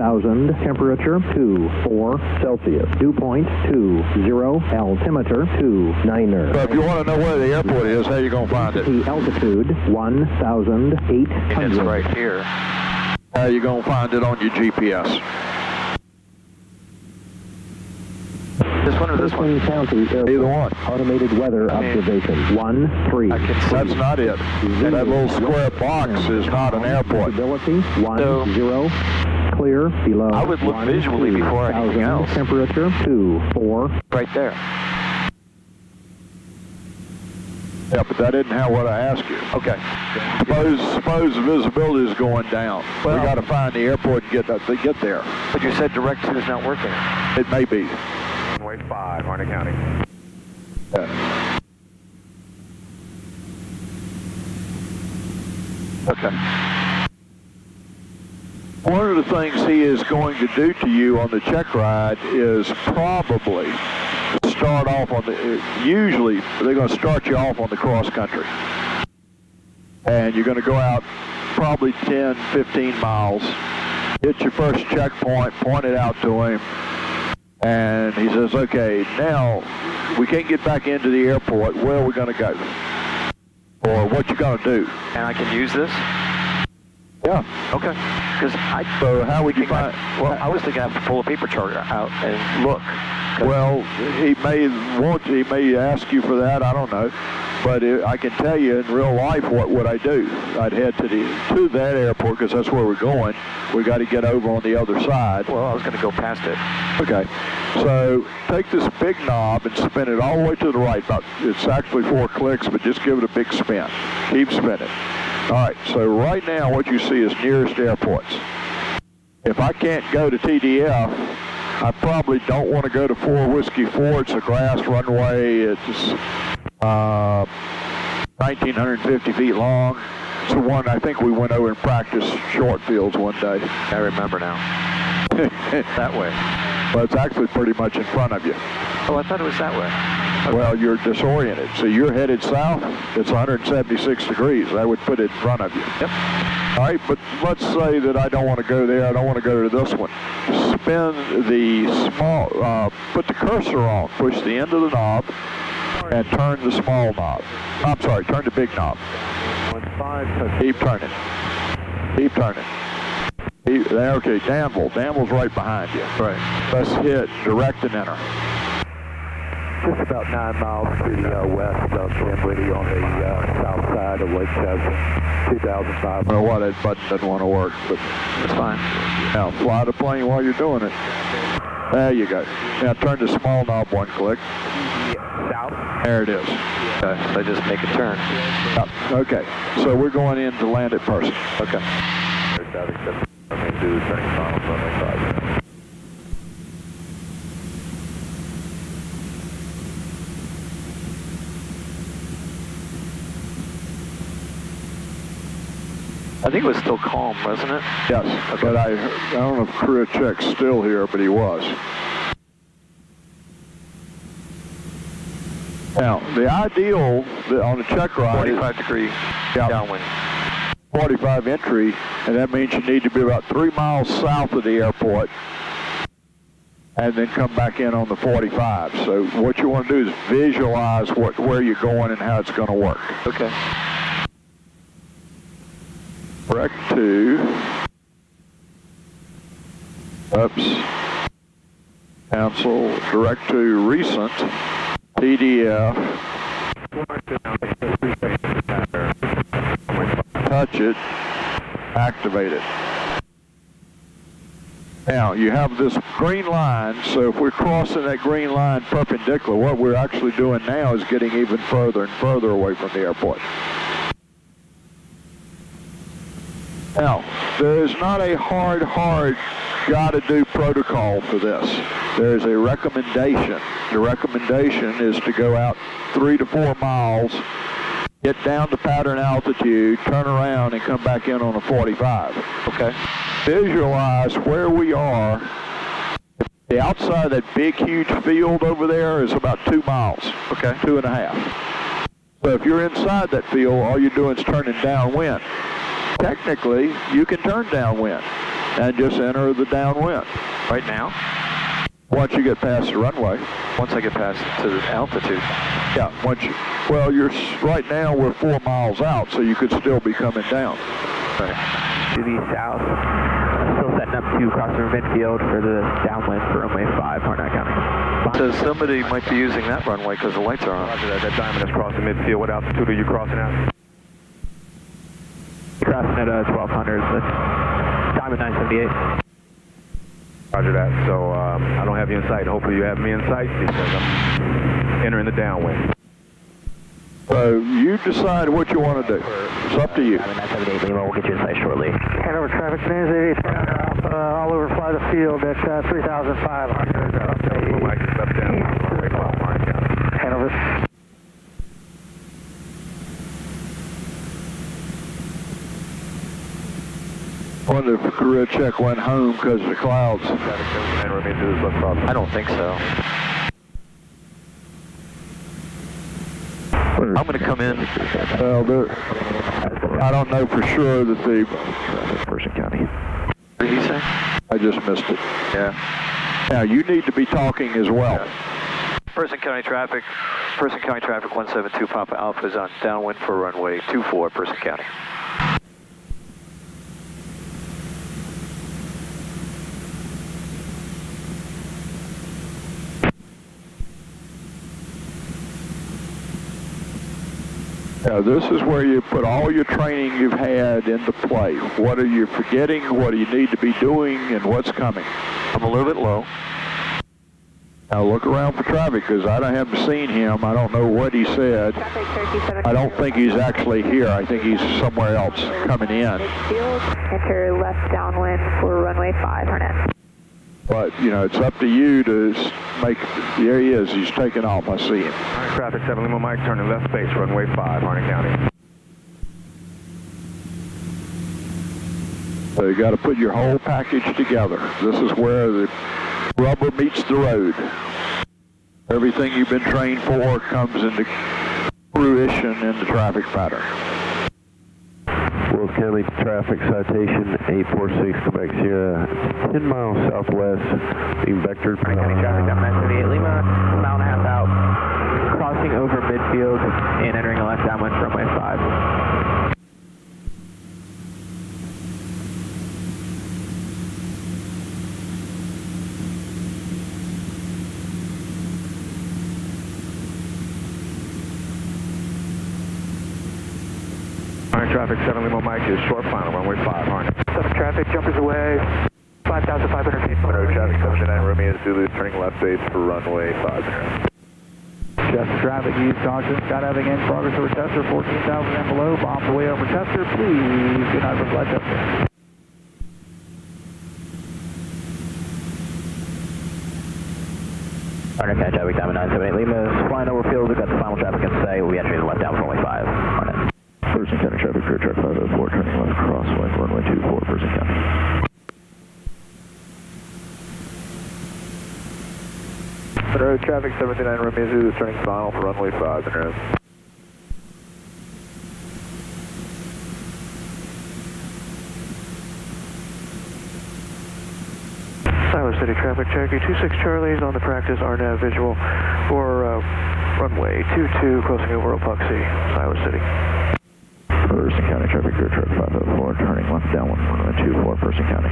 1000, temperature 24 Celsius. Dew point 20, altimeter 29er. So if you want to know where the airport is, how you going to find it? The altitude 1,800. It's right here. How you going to find it on your GPS? This one or this one? County Airport. Either one. Automated weather observation 13. That's not it. That little square box is not an airport. Visibility 10. Clear below. I would look visually before anything else. Temperature 24. Right there. Yeah, but that isn't what I asked you. Okay. Suppose the visibility is going down. Well, we got to find the airport and get there. But you said direct to is not working. It may be. Runway 5, Harnett County. Yeah. Okay. One of the things he is going to do to you on the check ride is probably start off on usually they're going to start you off on the cross country. And you're going to go out probably 10, 15 miles, hit your first checkpoint, point it out to him, and he says, okay, now we can't get back into the airport, where are we going to go? Or what you going to do? And I can use this? Yeah. Okay. So how would you find? Well, I was thinking I have to pull a paper chart out and look. Well, he may ask you for that. I don't know, but I can tell you in real life what would I do? I'd head to that airport because that's where we're going. We got to get over on the other side. Well, I was going to go past it. Okay. So take this big knob and spin it all the way to the right. It's actually 4 clicks, but just give it a big spin. Keep spinning. All right, so right now what you see is nearest airports. If I can't go to TDF, I probably don't want to go to 4 Whiskey 4. It's a grass runway. It's 1,950 feet long. It's the one I think we went over and practiced short fields one day. I remember now. That way. But it's actually pretty much in front of you. Oh, I thought it was that way. Okay. Well, you're disoriented. So you're headed south. It's 176 degrees. That would put it in front of you. Yep. All right, but let's say that I don't want to go there. I don't want to go to this one. Spin the put the cursor on. Push the end of the knob and turn the small knob. I'm sorry, turn the big knob. Keep turning. Keep turning. Okay, Danville's right behind you. Right. Let's hit direct and enter. Just about 9 miles to the west of Dinwiddie on the south side of Lake Chesson, 2005. Well, why that button doesn't want to work, but That's fine. now fly the plane while you're doing it. There you go. Now turn the small knob 1 click. South. There it is. Okay, so I just make a turn. Okay, so we're going in to land at Person. Okay. Do the second final runway 5. I think it was still calm, wasn't it? Yes, okay. But I don't know if Kruyachek's still here, but he was. Now, the ideal on the check ride 45 degree downwind. 45 entry, and that means you need to be about 3 miles south of the airport and then come back in on the 45. So what you want to do is visualize where you're going and how it's going to work. Okay. Direct to, cancel, direct to recent, TDF, touch it, activate it. Now you have this green line, so if we're crossing that green line perpendicular, what we're actually doing now is getting even further and further away from the airport. Now, there is not a hard gotta-do protocol for this. There's a recommendation. The recommendation is to go out 3 to 4 miles, get down to pattern altitude, turn around, and come back in on a 45. Okay. Visualize where we are. The outside of that big, huge field over there is about 2 miles. Okay. 2.5. So if you're inside that field, all you're doing is turning downwind. Technically, you can turn downwind. and just enter the downwind. Right now? Once you get past the runway. Once I get past to the altitude. Yeah, well, right now we're 4 miles out, so you could still be coming down. Right. To the south, still setting up to cross over midfield for the downwind for runway 5, Harnett County. So somebody might be using that runway because the lights are on. Roger that. That Diamond is crossing midfield. What altitude are you crossing at? Crossing at 1200, that's Diamond 978. Roger that. So I don't have you in sight. Hopefully you have me in sight because I'm entering the downwind. So you decide what you want to do. It's up to you. Diamond 978 Lima, we'll get you in sight shortly. Hanover traffic, Transit 88, all over fly the field at 3,500. Mike, left down. Runway 5, Harnett County. Hanover. I wonder if career check went home because of the clouds. I don't think so. I'm going to come in. Well, I don't know for sure that the Person County. What did he say? I just missed it. Yeah. Now you need to be talking as well. Person County traffic 172 Papa Alpha is on downwind for runway 24, Person County. Now, this is where you put all your training you've had into play. What are you forgetting? What do you need to be doing? And what's coming? I'm a little bit low. Now look around for traffic because I haven't seen him. I don't know what he said. I don't think he's actually here. I think he's somewhere else coming in. Enter left downwind for runway 5, Harnett. But, you know, it's up to you to make, there he is, he's taking off, I see him. Traffic 7 Lima Mike, turning left base, runway 5, Harnett County. So you got to put your whole package together. This is where the rubber meets the road. Everything you've been trained for comes into fruition in the traffic pattern. Wills County traffic citation 846 Quebec Sierra, 10 miles southwest, being vectored. County traffic on 978 Lima, mile and a half out, crossing over midfield and entering a left downwind for runway 5. Traffic 7 Lima Mike is short final, runway 5, Harnett. 7 traffic, jumpers away, 5,500 feet. Traffic 79 Romeo Zulu, turning left base for runway 5. Just traffic, use caution, skydiving in progress over Chester, 14,000 and below, bombs away over Chester, please do not fly Chester. Harnett County traffic, Diamond 978 Lima is flying over field. We've got the final traffic in sight. We'll be entering the left down for runway 5. Harnett. Person County traffic, career track 504, turning left crosswind, runway 24, Person County. Monroe traffic 79 Romeo Zulu, turning final for runway 5, Monroe. Siler City traffic, Cherokee 26 Charlie's on the practice RNAV visual for runway 22, crossing over Epoxy, Siler City. Person County traffic, career track 504, turning left downwind, runway 24, Person County.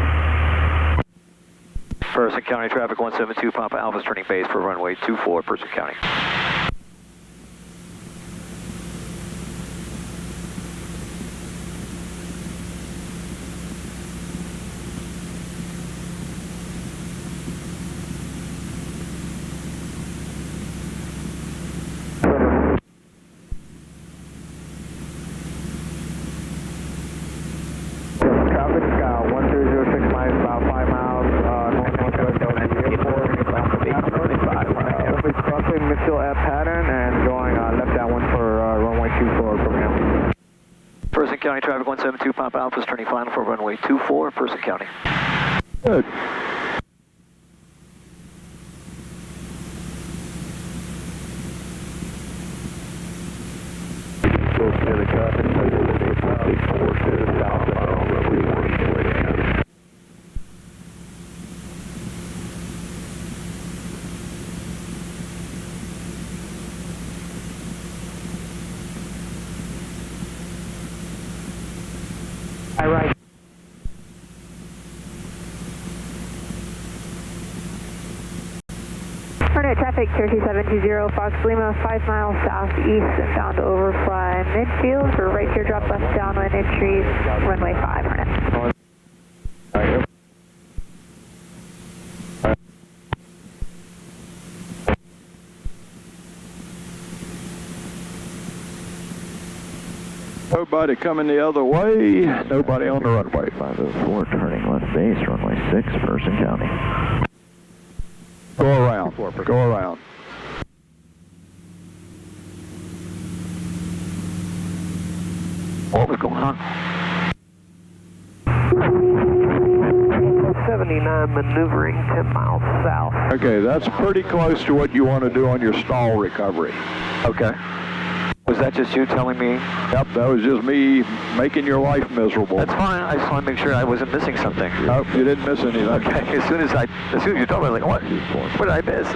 Person County traffic 172 Papa Alpha is turning base for runway 24, Person County. County traffic 172 Papa Alpha is turning final for runway 24, Person County. Good. right. Hornet traffic, Cherokee 720, Fox Lima, 5 miles southeast and bound to overfly midfield for right teardrop left downwind entry, runway 5, Hornet. Nobody coming the other way. Nobody on the runway. 504, turning left base, runway 6, Person County. Go around. Go around. What was going on? 79 maneuvering 10 miles south. Okay, that's pretty close to what you want to do on your stall recovery. Okay. Was that just you telling me? Yep, that was just me making your life miserable. That's fine. I just want to make sure I wasn't missing something. Nope, you didn't miss anything. Okay. As soon as you told me, I was like, what did I miss?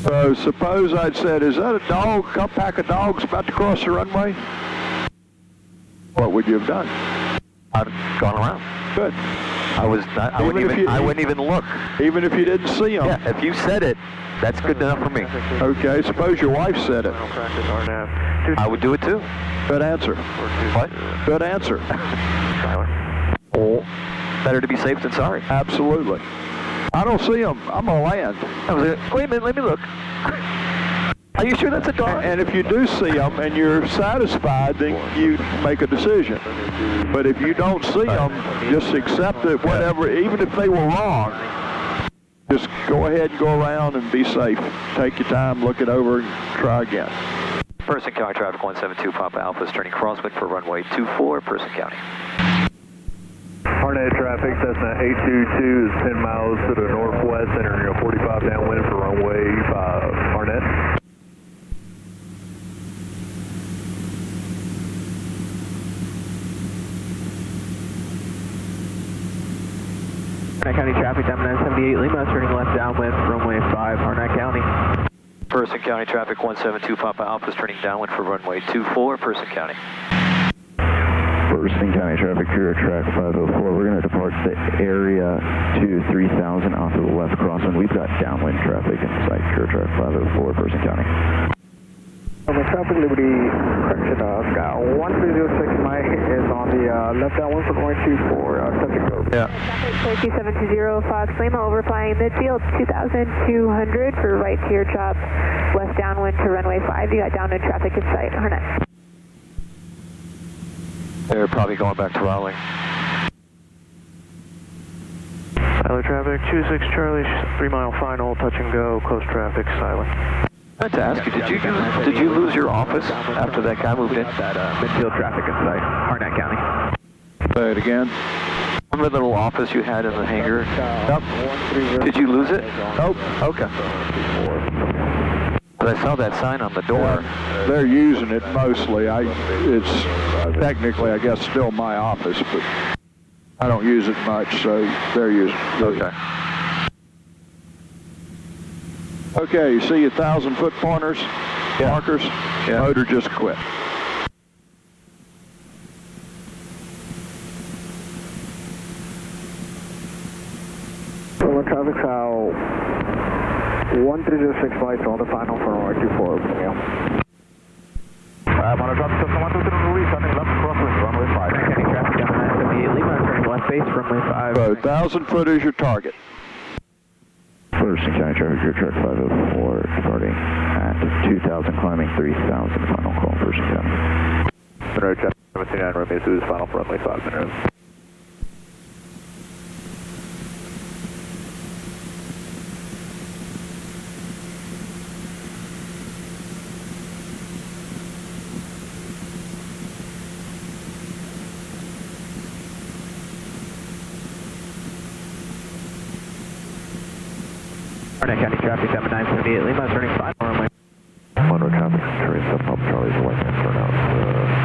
So suppose I'd said, is that a dog, a pack of dogs about to cross the runway? What would you have done? I'd gone around. Good. I wouldn't even look. Even if you didn't see them? Yeah, if you said it, that's good enough for me. Okay, suppose your wife said it. I would do it too. Good answer. What? Good answer. Oh, better to be safe than sorry. Absolutely. I don't see them. I'm going to land. I was like, wait a minute, let me look. Are you sure that's a dog? And if you do see them and you're satisfied, then you make a decision. But if you don't see them, just accept it, whatever, even if they were wrong. Just go ahead and go around and be safe. Take your time, look it over, and try again. Person County traffic 172 Papa Alpha is turning crosswind for runway 24, Person County. Hornet traffic, Cessna 822 is 10 miles to the northwest, entering a 45 downwind for runway 5, Hornet. Harnett County traffic, Diamond 978 Lima, turning left downwind for runway 5, Harnett County. Person County traffic 172 Papa Alpha is turning downwind for runway 24, Person County. Person County traffic, Kura track 504. We're going to depart the area to 3000 off to the left crosswind. We've got downwind traffic in sight, Kura track 504, Person County. Traffic Liberty, correction, Sky 1306 Mike is on the left downwind for going 24, touch and go. Yeah. Traffic, Cherokee 720, Fox Lima, overflying midfield, 2,200 for right teardrop, west downwind to runway 5. You got downwind traffic in sight, Hornet. They're probably going back to Raleigh. Tyler traffic, 26 Charlie, 3 mile final, touch and go, close traffic, silent. I had to ask you, did you lose your office after that guy moved in? Midfield traffic in sight, Harnett County. Say it again. Remember the little office you had in the hangar? Yep. Did you lose it? Nope. Okay. But I saw that sign on the door. They're using it mostly. It's technically, I guess, still my office, but I don't use it much, so they're using it. Okay. Okay, you see 1,000-foot pointers, markers? Yeah. Motor just quit. Total traffic, 1306 flights on the final for runway 24, yeah. I'm on a drop system 123 release, turning left crosswind, runway 5. Harnett County traffic, Diamond 978 Lima, turning left base, runway 5. So 1,000 foot is your target. Person County traffic, Kura track 504, departing at 2000, climbing 3000, final call, Person County. Monroe traffic 79, runway 2 is final for runway 5, Monroe. Harnett County traffic, Diamond 978 Lima, turning 5 runway. Monroe traffic, turning sub pump Charlie's right hand turn out,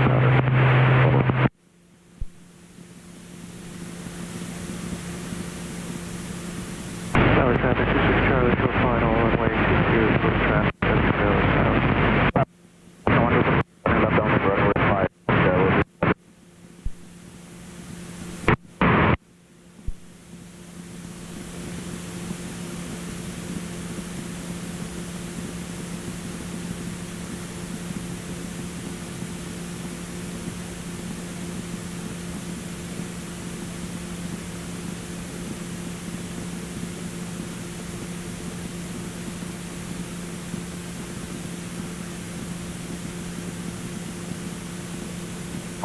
pattern. Tyler traffic, 26 Charlie, to a final, runway 22, close traffic, touch and go, south. I want to turning left downwind for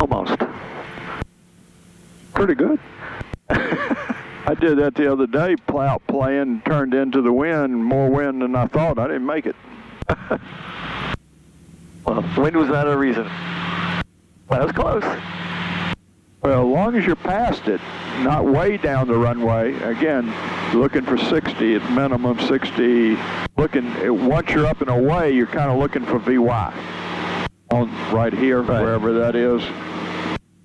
Almost. Pretty good. I did that the other day, out playing, turned into the wind, more wind than I thought. I didn't make it. Well, wind was not a reason. That was close. Well, as long as you're past it, not way down the runway, again, looking for 60 at minimum, 60, once you're up and away, you're kind of looking for VY on right here, right, wherever that is.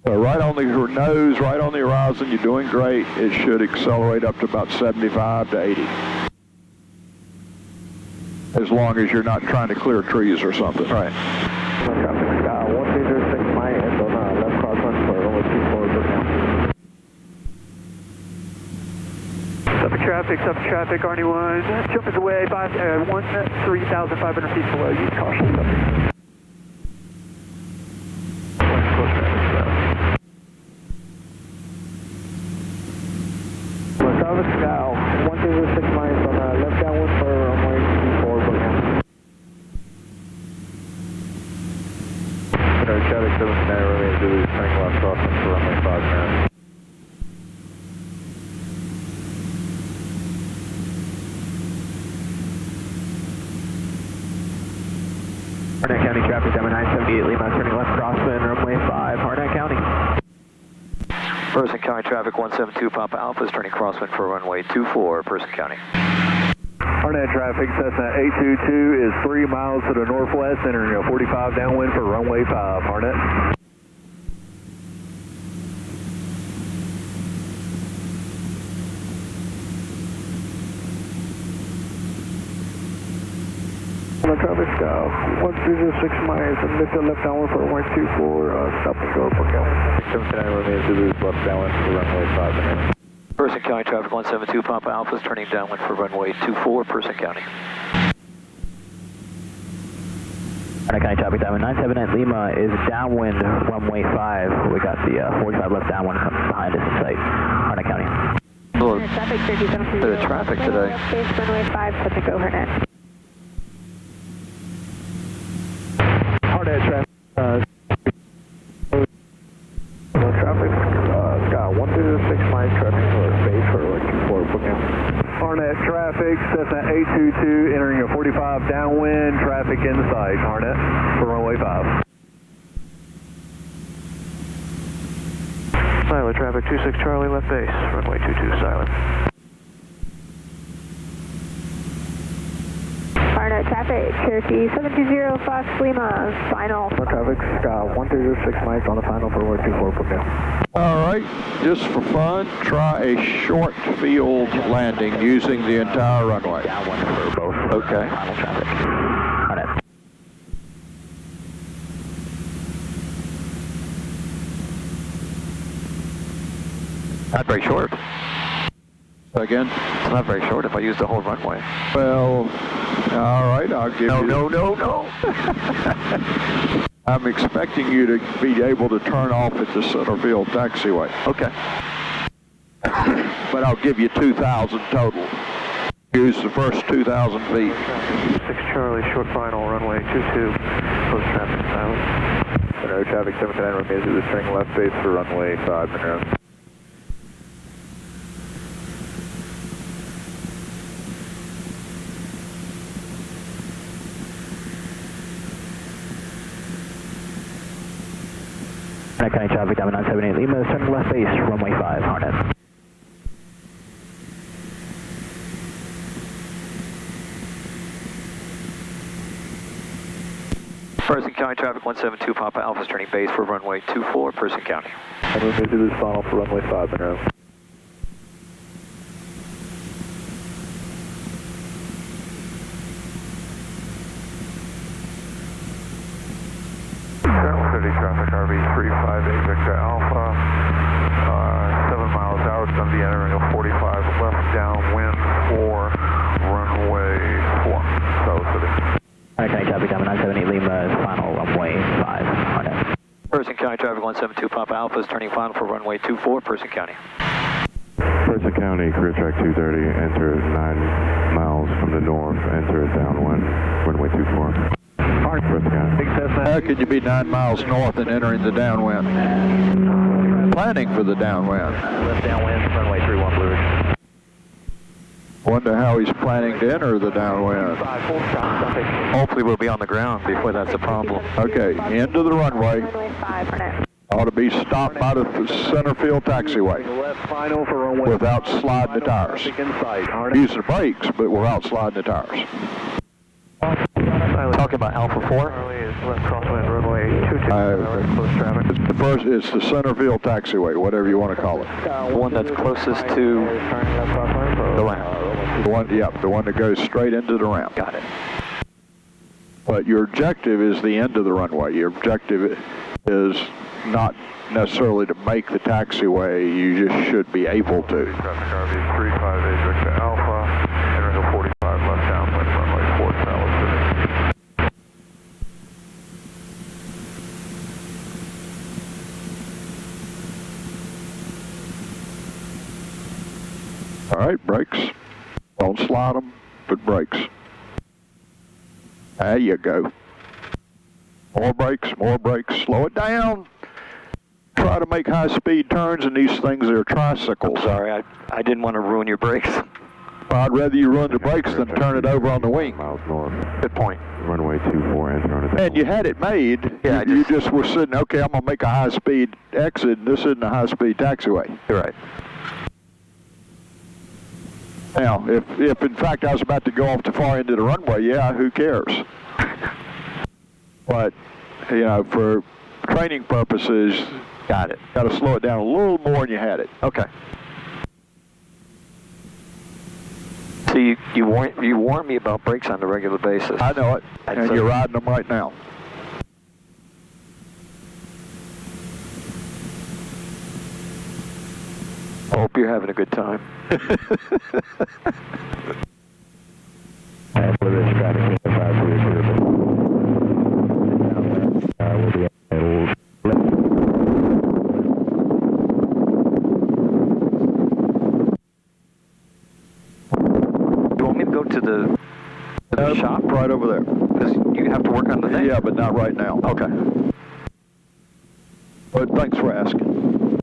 So right on the nose, right on the horizon, you're doing great. It should accelerate up to about 75 to 80. As long as you're not trying to clear trees or something. Right. Traffic, 1206 Mike, and on left crosswind for runway 24. Suffolk traffic, RD1, jump is away, 3,500 feet below, use caution. Traffic, 1206 Mike, on left downwind for runway 24, Brooklyn. Traffic 79, remain Zulu, turning left crosswind for runway 5 now. Harnett County traffic, Diamond 978 Lima, turning left crosswind, runway 5, Harnett County. Person County traffic 172 Papa Alpha is turning crosswind for runway 24, Person County. Harnett traffic, Cessna 822 is 3 miles to the northwest, entering a 45 downwind for runway 5, Harnett. Traffic, 1306 miles, and lift left downwind for runway 24, stop and go, Brooklyn. 79 remains Zulu, left downwind for runway 5 now. Person County traffic 172 Papa Alpha is turning downwind for runway 24, Person County. Harnett County traffic, Diamond 979 Lima is downwind, runway 5. We got the 45 left downwind behind us in sight, Harnett County. Well, Traffic 3730. bit of traffic today. Space runway 5, set to go, Harnett. Harnett traffic, traffic, Scott 106 miles, traffic for base for runway 24, Brooklyn. Harnett traffic, Cessna 822 entering a 45 downwind, traffic in sight, Harnett, for runway 5. Silent traffic, 26 Charlie, left base, runway 22, silent. Harnett traffic, Cherokee 720 Fox Lima, final. Traffic, Scott 106 miles on the final for runway 24, Brooklyn. All right, just for fun, try a short field landing using the entire runway. Downwind for both. Okay. Final traffic. Harnett. Not very short. Again? It's not very short if I use the whole runway. Well, all right, I'll give you... No. I'm expecting you to be able to turn off at the Centerfield taxiway. Okay. But I'll give you 2,000 total. Use the first 2,000 feet. 6 Charlie, short final, runway 22, post traffic, silent. Monroe traffic 79 remains Zulu, turning left base for runway 5, Monroe. Harnett County traffic, Diamond 978 Lima is turning left base, runway 5, Harnett. Person County traffic 172 Papa Alpha is turning base for runway 24, Person County. And we'll move to this final for runway 5, Monroe. City traffic, RV358 Victor Alpha, 7 miles out, it's going to be entering a 45 left downwind for runway 4, South City. Harnett County traffic, Diamond 978 Lima is final, runway 5, Harnett. Person County traffic 172 Papa Alpha is turning final for runway 24, Person County. Person County, career track 230, enter 9 miles from the north, enter downwind, runway 24. Big Cessna. How could you be 9 miles north and entering the downwind? Planning for the downwind. Left downwind, runway 31 Blue Ridge. Wonder how he's planning to enter the downwind. Hopefully we'll be on the ground before that's a problem. Okay, into the runway. Runway 5 for now. Ought to be stopped by the center field taxiway Left final for runway. without sliding the tires. Using the brakes, but without sliding the tires. Talking about Alpha 4? Left crosswind, runway 22, close traffic. It's the center field taxiway, whatever you want to call it. The one that's closest to the ramp. The one that goes straight into the ramp. Got it. But your objective is the end of the runway. Your objective is not necessarily to make the taxiway. You just should be able to. Traffic RV 358 Victor Alpha, entering a 45 left downwind, runway 4 Dallas City. All right, brakes. Don't slide them, but brakes. There you go. More brakes, slow it down. Try to make high-speed turns, and these things are tricycles. Sorry, I didn't want to ruin your brakes. I'd rather you run the brakes than turn it over on the wing. Miles north. Good point. Runway 24, enter on a And you had it made. Yeah, you just were sitting, okay, I'm going to make a high-speed exit, and this isn't a high-speed taxiway. You're right. Now, if in fact I was about to go off the far end of the runway, yeah, who cares? But, you know, for training purposes, Got it. got to slow it down a little more than you had it. Okay. So you warn me about brakes on a regular basis. I know it, and you're riding them right now. I hope you're having a good time. Blue Ridge traffic, 5 Blue Ridge. We'll be at Do you want me to go to the shop? Right over there. Because you have to work on the thing? Yeah, but not right now. Okay. But thanks for asking.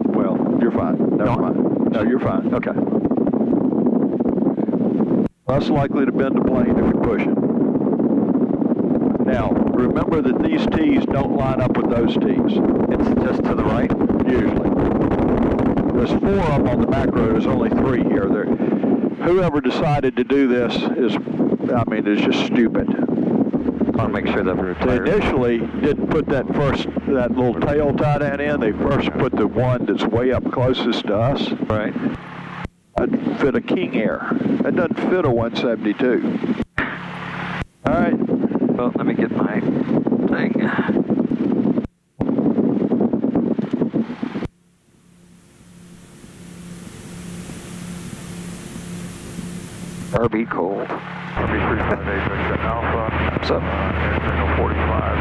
Well, you're fine. Never mind. No, you're fine. Okay. Less likely to bend the plane if you push it. Now, remember that these T's don't line up with those T's. It's just to the right? Usually. There's 4 of them on the back road. There's only 3 here. Whoever decided to do this is just stupid. I want to make sure that They initially didn't put that little tail tie down in. They first put the one that's way up closest to us. Right. That'd fit a King Air. That doesn't fit a 172. All right. Well, let me get my thing. RB cold. RV 358 Victor Alpha, What's up? entering a 45